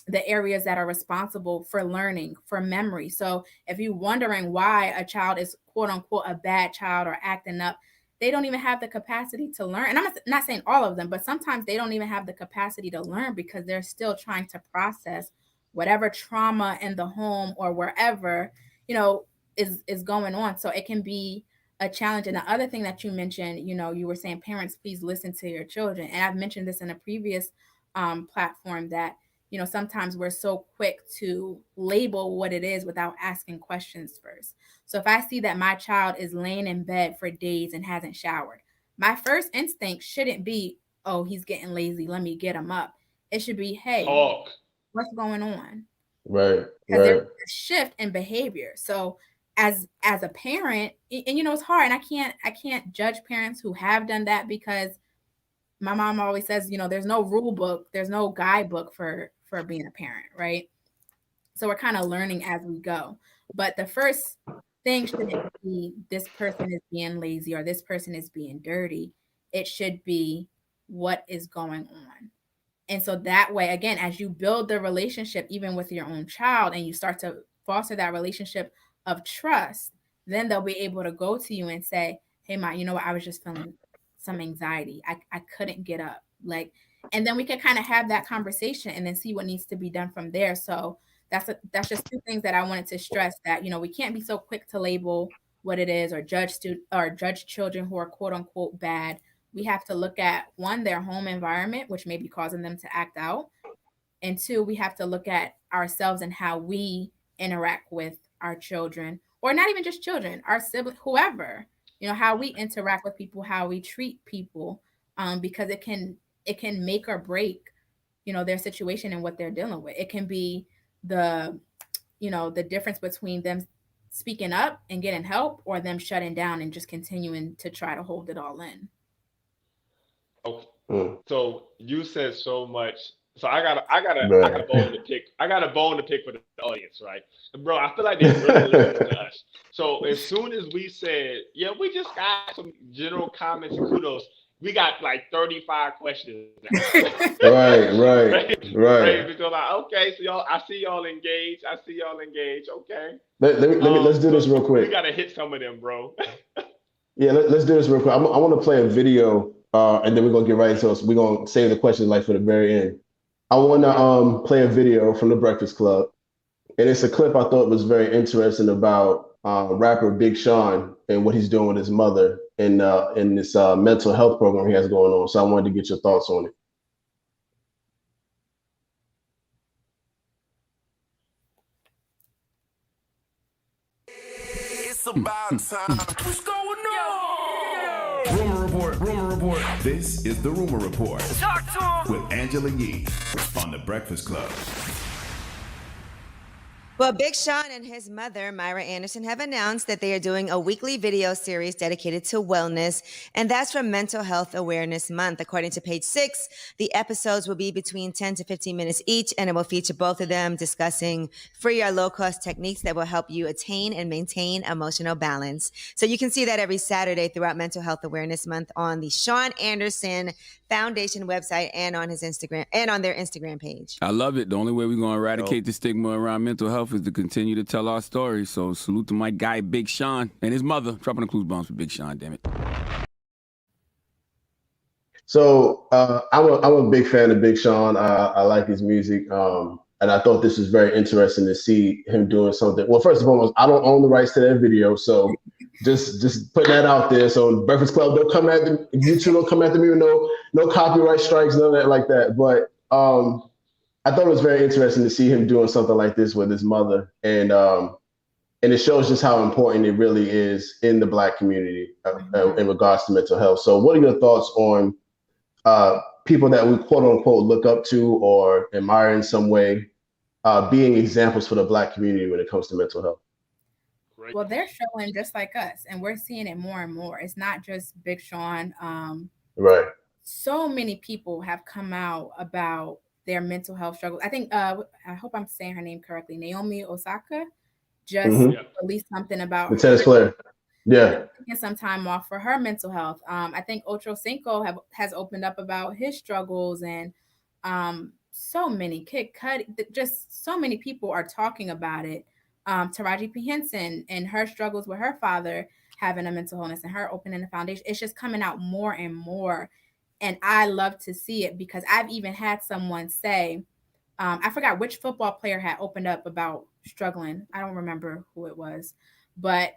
the areas that are responsible for learning, for memory. So if you're wondering why a child is quote unquote a bad child or acting up, they don't even have the capacity to learn. And I'm not saying all of them, but sometimes they don't even have the capacity to learn because they're still trying to process whatever trauma in the home or wherever is going on. So it can be a challenge. And the other thing that you mentioned, you were saying, parents, please listen to your children. And I've mentioned this in a previous platform that sometimes we're so quick to label what it is without asking questions first. So if I see that my child is laying in bed for days and hasn't showered, my first instinct shouldn't be, oh, he's getting lazy, let me get him up. It should be, hey, Talk. what's going on? Right. Because there's Right. a shift in behavior. So as a parent, and it's hard, and I can't judge parents who have done that because my mom always says, there's no rule book, there's no guidebook for being a parent, right? So we're kind of learning as we go. But the first thing shouldn't be this person is being lazy or this person is being dirty. It should be what is going on. And so that way, again, as you build the relationship, even with your own child, and you start to foster that relationship of trust, then they'll be able to go to you and say, hey, Ma, you know what? I was just feeling some anxiety. I couldn't get up. Like, and then we can kind of have that conversation and then see what needs to be done from there. So that's just two things that I wanted to stress, that, we can't be so quick to label what it is, or judge children who are quote unquote bad. We have to look at, one, their home environment, which may be causing them to act out. And two, we have to look at ourselves and how we interact with our children, or not even just children, our siblings, whoever, how we interact with people, how we treat people, because it can make or break, their situation and what they're dealing with. It can be the difference between them speaking up and getting help, or them shutting down and just continuing to try to hold it all in. Okay. So you said so much. So I got a bone to pick. I got a bone to pick for the audience, right? Bro, I feel like they're really listening to us. So as soon as we said, yeah, we just got some general comments and kudos, we got like 35 questions. Right. Because like, okay, so y'all, I see y'all engaged. Okay. Let's do this real quick. We gotta hit some of them, bro. Yeah, let's do this real quick. I want to play a video, and then we're gonna get right into it. So we're gonna save the questions like for the very end. I want to play a video from the Breakfast Club, and it's a clip I thought was very interesting about rapper Big Sean and what he's doing with his mother in this mental health program he has going on. So I wanted to get your thoughts on it. It's about time. What's going on? Rumor report. This is the Rumor Report. Talk to him with Angela Yee on the Breakfast Club. Well, Big Sean and his mother, Myra Anderson, have announced that they are doing a weekly video series dedicated to wellness, and that's for Mental Health Awareness Month. According to page 6, the episodes will be between 10 to 15 minutes each, and it will feature both of them discussing free or low-cost techniques that will help you attain and maintain emotional balance. So you can see that every Saturday throughout Mental Health Awareness Month on the Sean Anderson Foundation website and on his Instagram and on their Instagram page. I love it. The only way we're going to eradicate the stigma around mental health is to continue to tell our stories. So salute to my guy, Big Sean, and his mother. Dropping the clues bombs for Big Sean, damn it. So I'm a big fan of Big Sean. I like his music. And I thought this was very interesting to see him doing something. Well, first of all, I don't own the rights to that video, so just put that out there. So Breakfast Club, don't come at me. YouTube don't come after me with no copyright strikes, none of that like that. But I thought it was very interesting to see him doing something like this with his mother, and it shows just how important it really is in the Black community in regards to mental health. So, what are your thoughts on people that we quote unquote look up to or admire in some way, being examples for the Black community when it comes to mental health? Well, they're struggling just like us, and we're seeing it more and more. It's not just Big Sean. Right. So many people have come out about their mental health struggles. I think, I hope I'm saying her name correctly, Naomi Osaka just released something about the tennis player. Yeah. Taking some time off for her mental health. I think Ocho Cinco has opened up about his struggles, and so many Kid Cudi, just so many people are talking about it. Taraji P. Henson and her struggles with her father having a mental illness and her opening a foundation. It's just coming out more and more. And I love to see it, because I've even had someone say, I forgot which football player had opened up about struggling. I don't remember who it was, but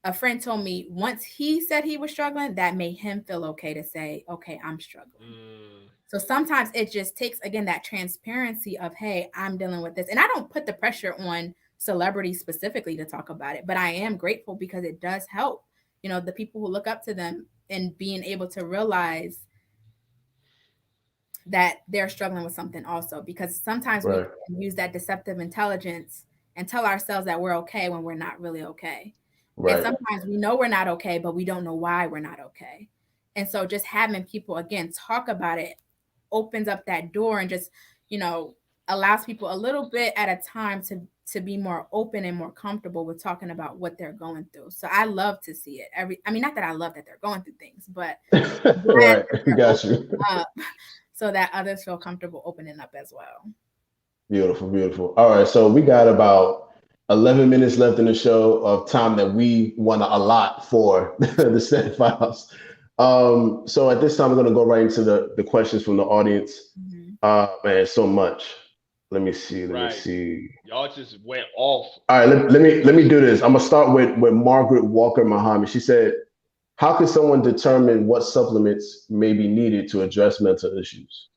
a friend told me once he said he was struggling, that made him feel okay to say, okay, I'm struggling. So sometimes it just takes, again, that transparency of, hey, I'm dealing with this. And I don't put the pressure on celebrities specifically to talk about it, but I am grateful because it does help, the people who look up to them, and being able to realize that they're struggling with something also, because sometimes we can use that deceptive intelligence and tell ourselves that we're okay when we're not really okay. And sometimes we know we're not okay, but we don't know why we're not okay. And so just having people, again, talk about it opens up that door and just, allows people a little bit at a time to be more open and more comfortable with talking about what they're going through. So I love to see it. Not that I love that they're going through things, but Got you. So that others feel comfortable opening up as well. Beautiful. All right, so we got about 11 minutes left in the show of time that we want to allot for the STEM files. So at this time, we're going to go right into the questions from the audience. Man, so much. Let me see. Y'all just went off. All right, let me do this. I'm gonna start with Margaret Walker Muhammad. She said, "How can someone determine what supplements may be needed to address mental issues?"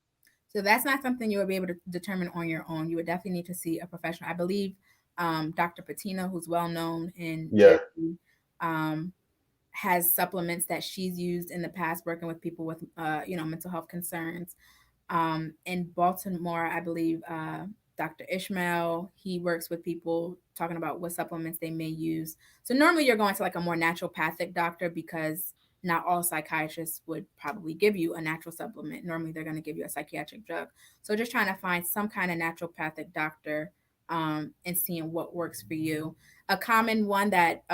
So that's not something you would be able to determine on your own. You would definitely need to see a professional. I believe Dr. Patina, who's well known in Jersey, has supplements that she's used in the past working with people with mental health concerns. In Baltimore, I believe Dr. Ishmael, he works with people talking about what supplements they may use. So normally you're going to like a more naturopathic doctor because not all psychiatrists would probably give you a natural supplement. Normally they're going to give you a psychiatric drug. So just trying to find some kind of naturopathic doctor and seeing what works for you. A common one that,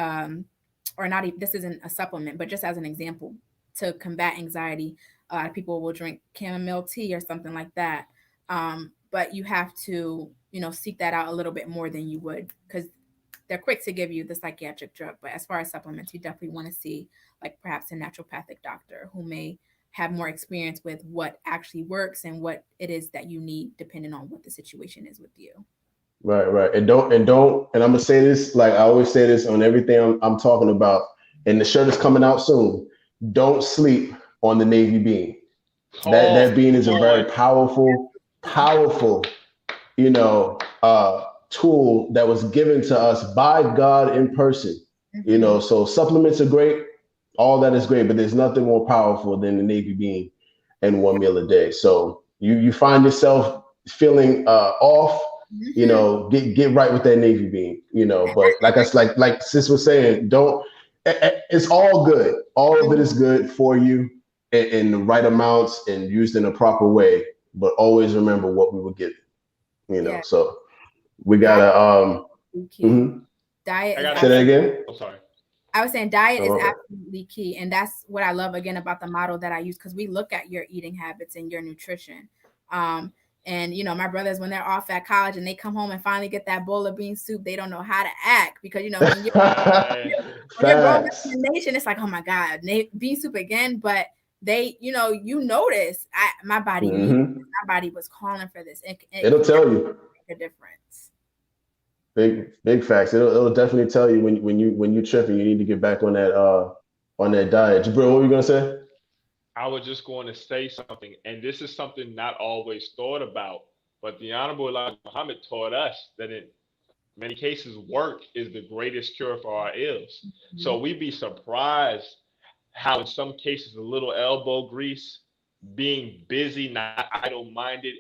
or not even, this isn't a supplement, but just as an example, to combat anxiety, a lot of people will drink chamomile tea or something like that. But you have to, seek that out a little bit more than you would because they're quick to give you the psychiatric drug. But as far as supplements, you definitely want to see like perhaps a naturopathic doctor who may have more experience with what actually works and what it is that you need depending on what the situation is with you. Right. And I'm gonna say this, like I always say this on everything I'm talking about, and the shirt is coming out soon. Don't sleep on the Navy bean. That bean is a very powerful, tool that was given to us by God in person. So supplements are great, all that is great, but there's nothing more powerful than the Navy bean and one meal a day. So you find yourself feeling off, get right with that Navy bean, but like sis was saying, it's all good. All of it is good for you in the right amounts and used in a proper way, but always remember what we were given, so we gotta, diet is say that again. I'm sorry. I was saying diet is absolutely key. And that's what I love again about the model that I use, because we look at your eating habits and your nutrition. And my brothers, when they're off at college and they come home and finally get that bowl of bean soup, they don't know how to act because when you're growing up in the nation, it's like, oh my God, bean soup again. But they, you notice my body needed this. My body was calling for this. It'll tell you a difference. Big facts. It'll definitely tell you when you tripping, you need to get back on that diet. Jabril, what were you gonna say? I was just going to say something, and this is something not always thought about, but the Honorable Elijah Muhammad taught us that in many cases, work is the greatest cure for our ills. So we'd be surprised how in some cases a little elbow grease, being busy, not idle-minded,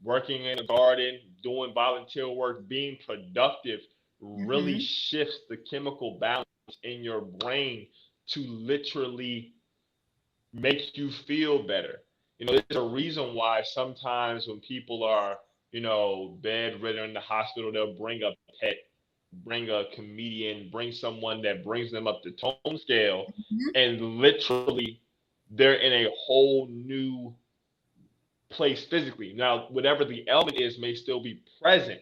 working in a garden, doing volunteer work, being productive really shifts the chemical balance in your brain to literally make you feel better. There's a reason why sometimes when people are, bedridden in the hospital, they'll bring a pet, bring a comedian, bring someone that brings them up the tone scale, and literally they're in a whole new place physically. Now, whatever the element is may still be present,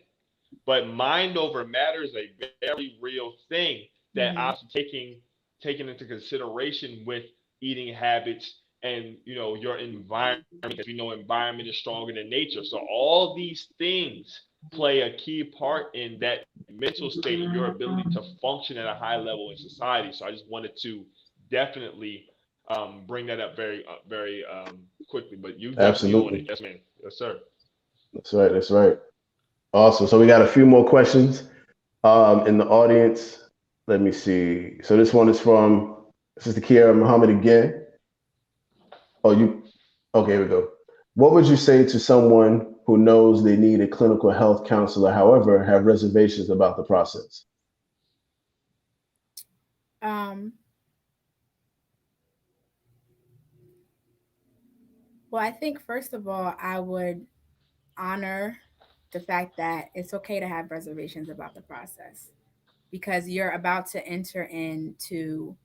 but mind over matter is a very real thing that I'm taking into consideration with eating habits and your environment. As we know, environment is stronger than nature. So all these things play a key part in that mental state and your ability to function at a high level in society. So I just wanted to definitely bring that up very quickly. But you definitely on it. Yes, man. Yes, sir. That's right. Awesome. So we got a few more questions in the audience. Let me see. So this one is from Sister Kiara Muhammad again. Okay, here we go. What would you say to someone who knows they need a clinical health counselor, however, have reservations about the process? Well, I think first of all, I would honor the fact that it's okay to have reservations about the process because you're about to enter into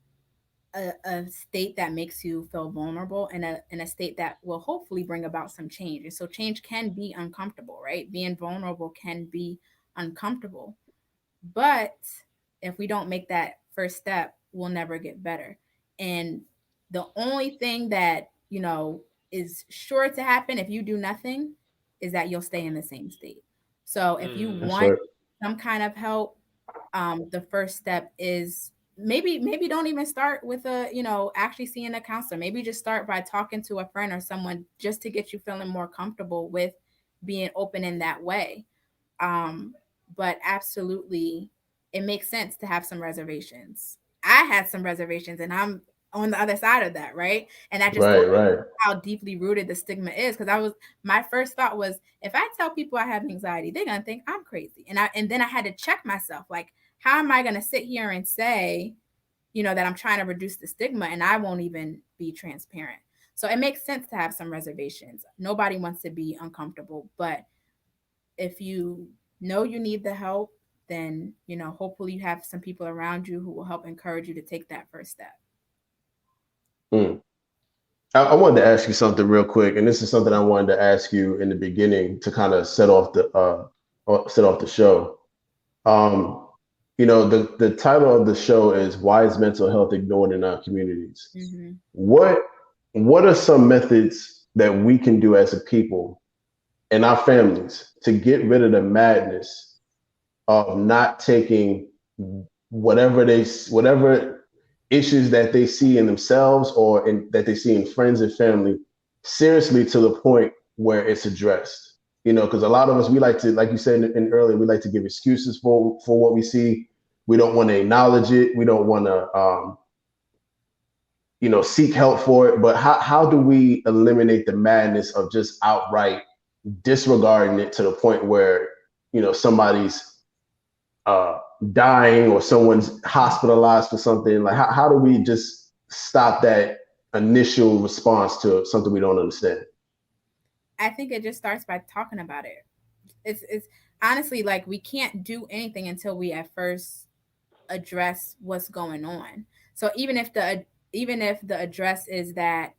a state that makes you feel vulnerable and in a state that will hopefully bring about some change. And so change can be uncomfortable, right? Being vulnerable can be uncomfortable. But if we don't make that first step, we'll never get better. And the only thing that, is sure to happen if you do nothing is that you'll stay in the same state. So if you That's want right. some kind of help, the first step is maybe don't even start with actually seeing a counselor. Maybe just start by talking to a friend or someone just to get you feeling more comfortable with being open in that way. But absolutely, it makes sense to have some reservations. I had some reservations, and I'm on the other side of that, right? And that just goes Right, right. how deeply rooted the stigma is. Because my first thought was, if I tell people I have anxiety, they're gonna think I'm crazy, and then I had to check myself, like, how am I gonna sit here and say, that I'm trying to reduce the stigma, and I won't even be transparent. So it makes sense to have some reservations. Nobody wants to be uncomfortable, but if you know you need the help, then hopefully you have some people around you who will help encourage you to take that first step. Mm. I wanted to ask you something real quick, and this is something I wanted to ask you in the beginning to kind of set off the show. Um, the title of the show is "Why is Mental Health Ignored in Our Communities?" Mm-hmm. What What are some methods that we can do as a people and our families to get rid of the madness of not taking whatever issues that they see in themselves or that they see in friends and family seriously to the point where it's addressed? Because a lot of us, we like to, like you said earlier, we like to give excuses for what we see. We don't want to acknowledge it. We don't want to seek help for it. But how do we eliminate the madness of just outright disregarding it to the point where somebody's dying or someone's hospitalized for something? Like, how do we just stop that initial response to something we don't understand? I think it just starts by talking about it. It's honestly, like, we can't do anything until we at first address what's going on. So even if the address is that,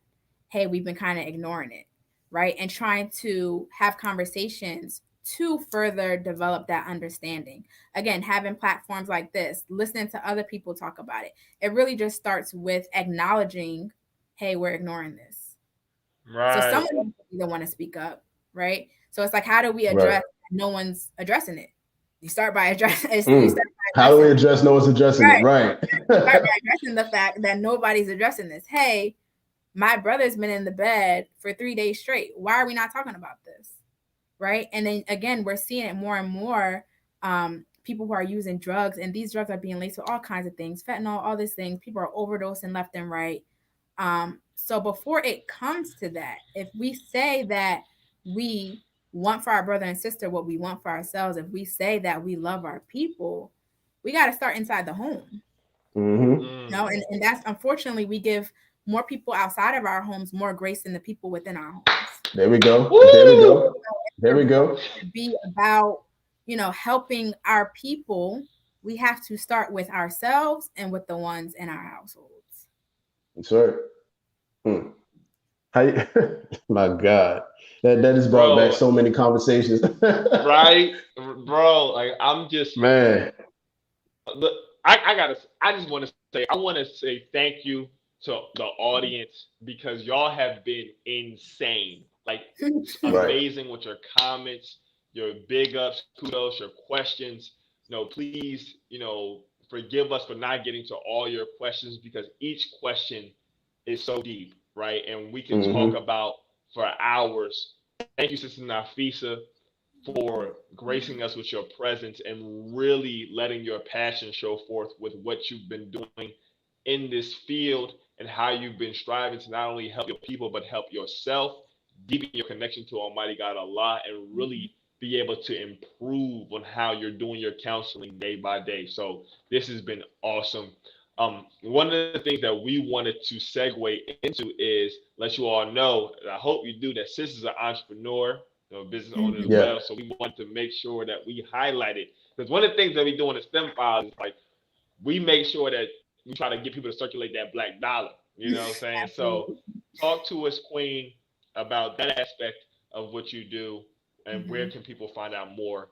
hey, we've been kind of ignoring it, right? And trying to have conversations to further develop that understanding. Again, having platforms like this, listening to other people talk about it. It really just starts with acknowledging, hey, we're ignoring this. So Right. someone either want to speak up, right? So it's like, how do we Right. address no one's addressing it? You start by addressing. You Mm. start by How do we addressing. address no one's addressing it? Right. Right. Start by addressing the fact that nobody's addressing this. Hey, my brother's been in the bed for 3 days straight. Why are we not talking about this? Right. And then again, we're seeing it more and more. People who are using drugs, and these drugs are being laced with all kinds of things, fentanyl, all these things. People are overdosing left and right. So before it comes to that, if we say that we want for our brother and sister what we want for ourselves, if we say that we love our people, we got to start inside the home. Mm-hmm. And that's, unfortunately, we give more people outside of our homes more grace than the people within our homes. There we go. Woo! There we go. There we go. To be about, helping our people, we have to start with ourselves and with the ones in our households. That's right. Hmm. My God, that has brought back Bro, so many conversations. right? Bro, like, I'm just, Man. look, I just want to say thank you to the audience, because y'all have been insane. Like, Right. amazing with your comments, your big ups, kudos, your questions. Please, forgive us for not getting to all your questions, because each question is so deep, right? And we can talk Mm-hmm. about for hours. Thank you, Sister Nafisah, for gracing us with your presence and really letting your passion show forth with what you've been doing in this field, and how you've been striving to not only help your people but help yourself, deepen your connection to Almighty God Allah, and really be able to improve on how you're doing your counseling day by day. So this has been awesome. One of the things that we wanted to segue into is let you all know, and I hope you do, that Sis is an entrepreneur, business owner as Yeah. well. So we want to make sure that we highlight it, because one of the things that we do in the STEM files is, like, we make sure that we try to get people to circulate that black dollar. You know what I'm saying? So Absolutely. talk to us, Queen, about that aspect of what you do, and where Mm-hmm. can people find out more,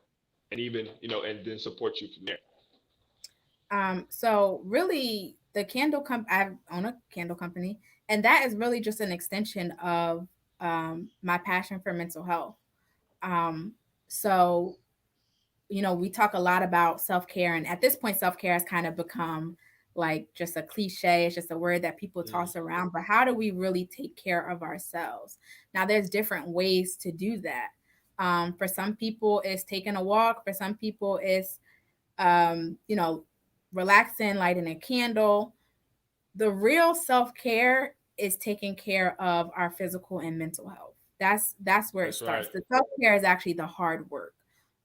and even, and then support you from there. So really, I own a candle company, and that is really just an extension of my passion for mental health. Um, so we talk a lot about self care, and at this point, self care has kind of become like just a cliche. It's just a word that people toss around. But how do we really take care of ourselves? Now, there's different ways to do that. For some people, it's taking a walk. For some people, it's um, you know, relaxing, lighting a candle. The real self-care is taking care of our physical and mental health. That's where it That's right. starts. The self-care is actually the hard work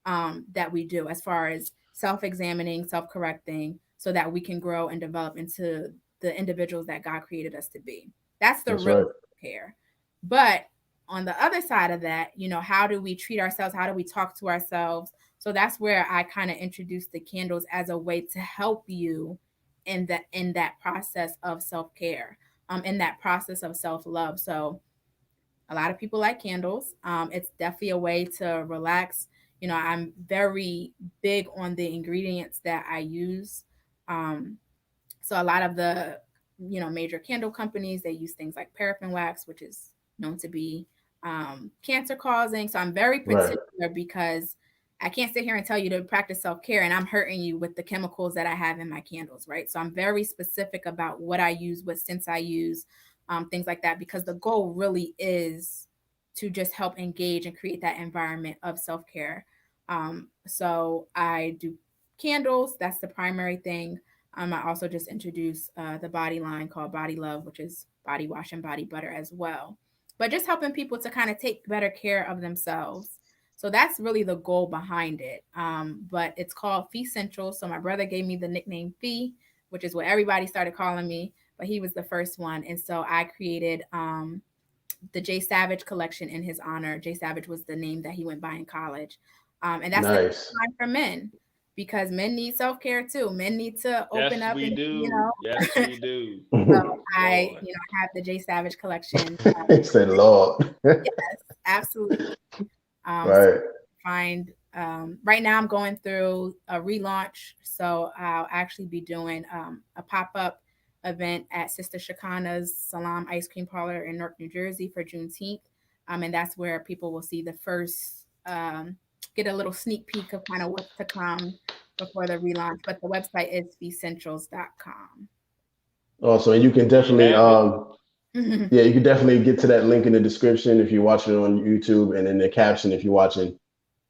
that we do as far as self-examining, self-correcting, so that we can grow and develop into the individuals that God created us to be. That's the That's real right. self-care. But on the other side of that, how do we treat ourselves? How do we talk to ourselves? So that's where I kind of introduced the candles as a way to help you in that process of self-care, in that process of self-love. So a lot of people like candles. It's definitely a way to relax. I'm very big on the ingredients that I use. Um, so a lot of the major candle companies, they use things like paraffin wax, which is known to be cancer causing. So I'm very Right. particular because I can't sit here and tell you to practice self-care and I'm hurting you with the chemicals that I have in my candles, right? So I'm very specific about what I use, what scents I use, things like that, because the goal really is to just help engage and create that environment of self-care. So I do candles. That's the primary thing. I also just introduced the body line called Body Love, which is body wash and body butter as well. But just helping people to kind of take better care of themselves. So that's really the goal behind it. But it's called Fee Central. So my brother gave me the nickname Fee, which is what everybody started calling me, but he was the first one. And so I created the J Savage collection in his honor. J Savage was the name that he went by in college. And that's the Nice. time for men because men need self care too. Men need to open Yes, up we and, do. Yes, we do. So I, Lord. have the J Savage collection. Say Lord. Yes, absolutely. So Right. find right now I'm going through a relaunch, so I'll actually be doing a pop up event at Sister Shakana's Salam Ice Cream Parlor in Newark, New Jersey for Juneteenth, and that's where people will see the first get a little sneak peek of kind of what's to come before the relaunch. But the website is fecentrals.com. Also, and you can There you definitely have it. yeah, you can definitely get to that link in the description if you're watching it on YouTube, and in the caption if you're watching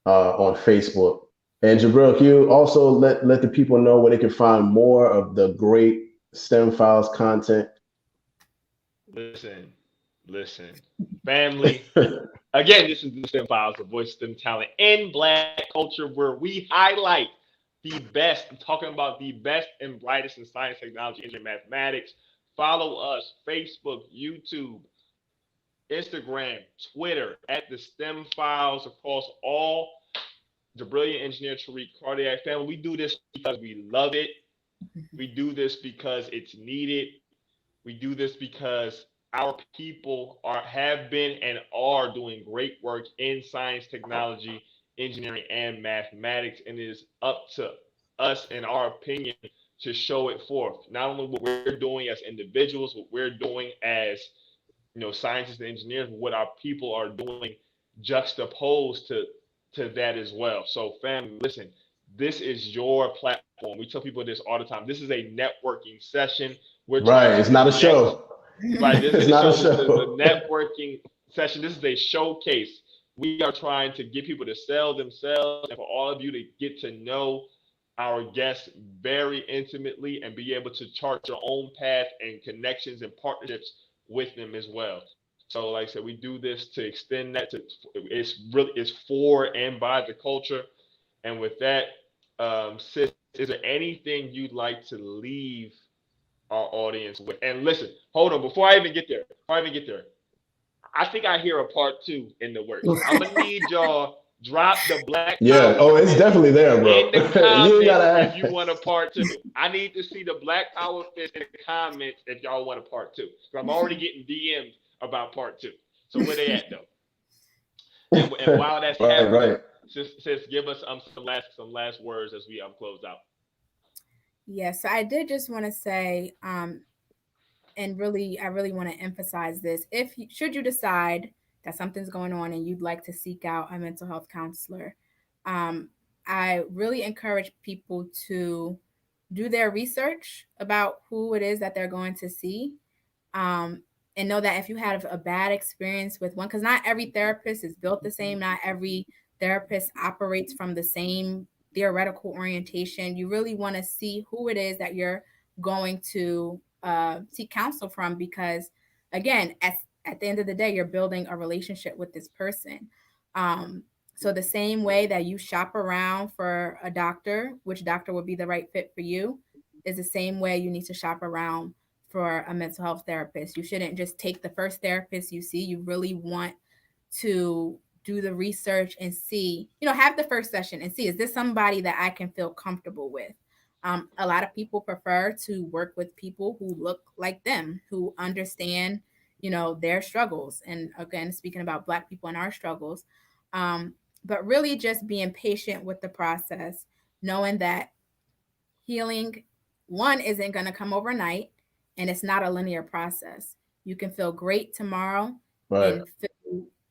on Facebook. And Jabril, can you also let the people know where they can find more of the great STEM Files content? Listen, family. Again, this is the STEM Files, the voice of STEM talent in Black culture, where we highlight the best. I'm talking about the best and brightest in science, technology, engineering, mathematics. Follow us: Facebook, YouTube, Instagram, Twitter at the STEM Files across all. The brilliant engineer Tariq, cardiac family. We do this because we love it. We do this because it's needed. We do this because our people have been and are doing great work in science, technology, engineering, and mathematics, and it is up to us, in our opinion, to show it forth. Not only what we're doing as individuals, what we're doing as scientists and engineers, but what our people are doing juxtaposed to that as well. So, family, listen, this is your platform. We tell people this all the time. This is a networking session. We're trying Right. to It's not a connect. show. Right. This It's is a not a show. This is a show. networking session. This is a showcase. We are trying to get people to sell themselves and for all of you to get to know our guests very intimately and be able to chart your own path and connections and partnerships with them as well. So, like I said, we do this to extend that to it's for and by the culture. And with that, sis, is there anything you'd like to leave our audience with? And listen, hold on, before I even get there, I think I hear a part two in the works. I'm gonna need y'all drop the Black Yeah. Power Oh, it's fist definitely there, in bro. the You ain't comments gotta if you ask. want a part two. I need to see the Black Power fist in the comments if y'all want a part two. Because I'm already getting DMs about part two. So where they at though? And while that's Right. happening, sis, give us some last words as we close out. Yes, so I did just want to say, and really, I really want to emphasize this. Should you decide that something's going on and you'd like to seek out a mental health counselor, um, I really encourage people to do their research about who it is that they're going to see. Um, and know that if you have a bad experience with one, because not every therapist is built the same, not every therapist operates from the same theoretical orientation. You really want to see who it is that you're going to seek counsel from, because again, at the end of the day, you're building a relationship with this person. Um, so the same way that you shop around for a doctor, which doctor would be the right fit for you, is the same way you need to shop around for a mental health therapist. You shouldn't just take the first therapist you see. You really want to do the research and see, have the first session and see, is this somebody that I can feel comfortable with? A lot of people prefer to work with people who look like them, who understand, their struggles. And again, speaking about Black people and our struggles, but really just being patient with the process, knowing that healing, one, isn't going to come overnight, and it's not a linear process. You can feel great tomorrow Right.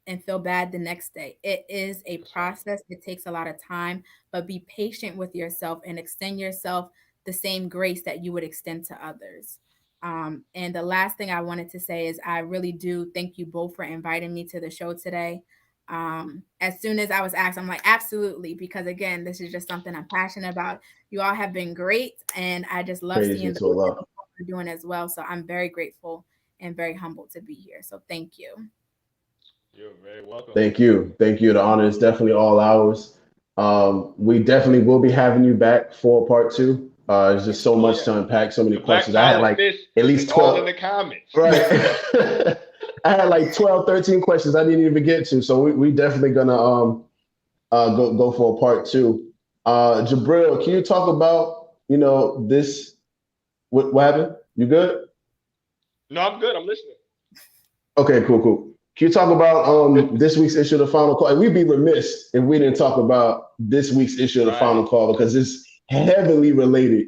and feel bad the next day. It is a process. It takes a lot of time, but be patient with yourself and extend yourself the same grace that you would extend to others. And the last thing I wanted to say is I really do thank you both for inviting me to the show today. As soon as I was asked, I'm like, absolutely, because again, this is just something I'm passionate about. You all have been great, and I just love Praise you seeing the to work Allah. that you're doing as well. So I'm very grateful and very humbled to be here. So thank you. You're very welcome. Thank you. Thank you. The honor is definitely all ours. We definitely will be having you back for part two. There's just so Oh much yeah, to unpack, so many the Black questions. I had Power like fist at is least all in 12, the comments. right? I had like 12, 13 questions I didn't even get to. So we definitely gonna go for a part two. Jabril, can you talk about, this what happened? You good? No, I'm good. I'm listening. Okay, cool, cool. Can you talk about this week's issue of the Final Call? And we'd be remiss if we didn't talk about this week's issue of the Right. Final Call, because it's heavily related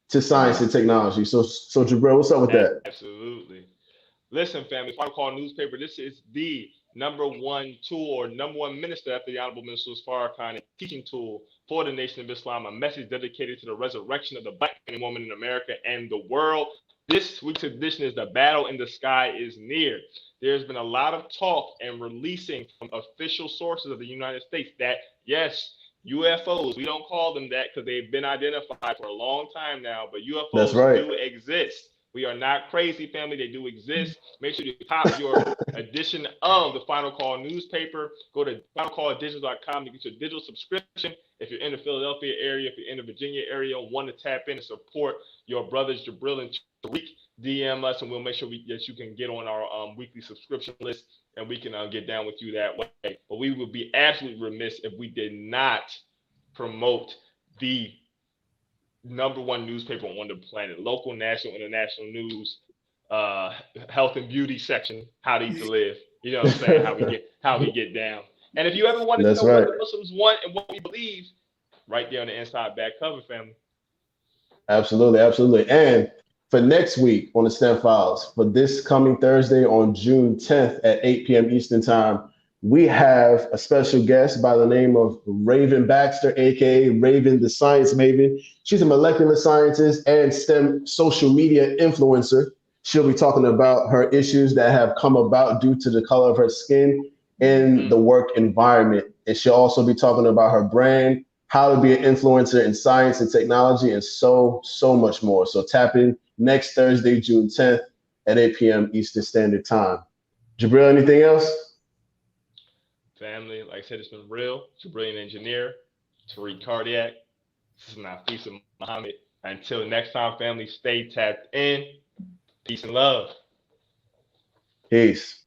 to science and technology. So Jabril, what's up with that? Absolutely. Listen, family, Final Call newspaper. This is the number one tool or number one minister after the Honorable Minister Farrakhan, a teaching tool for the Nation of Islam, a message dedicated to the resurrection of the Black man and woman in America and the world. This week's edition is The Battle in the Sky is Near. There's been a lot of talk and releasing from official sources of the United States that, yes, UFOs, we don't call them that because they've been identified for a long time now, but That's UFOs right. do exist. We are not crazy, family. They do exist. Make sure you top your edition of the Final Call newspaper. Go to finalcalldigital.com to get your digital subscription. If you're in the Philadelphia area, if you're in the Virginia area, want to tap in and support your brothers Jabril and Tariq, DM us and we'll make sure that you can get on our weekly subscription list and we can get down with you that way. But we would be absolutely remiss if we did not promote the number one newspaper on the planet, local, national, international news, health and beauty section, how to eat to live. You know what I'm saying? How we get down. And if you ever wanted to That's know right. what the Muslims want and what we believe, right there on the inside back cover, family. Absolutely, absolutely. And for next week on the STEM Files, for this coming Thursday on June 10th at 8 p.m. Eastern Time, we have a special guest by the name of Raven Baxter, aka Raven the Science Maven. She's a molecular scientist and STEM social media influencer. She'll be talking about her issues that have come about due to the color of her skin in the work environment. And she'll also be talking about her brand, how to be an influencer in science and technology, and so much more. So tap in next Thursday, June 10th at 8 p.m. Eastern Standard Time. Jabril, anything else? Family, like I said, it's been real. It's a brilliant engineer, Tariq Cardiac. This is Nafisah Muhammad. Until next time, family, stay tapped in. Peace and love. Peace.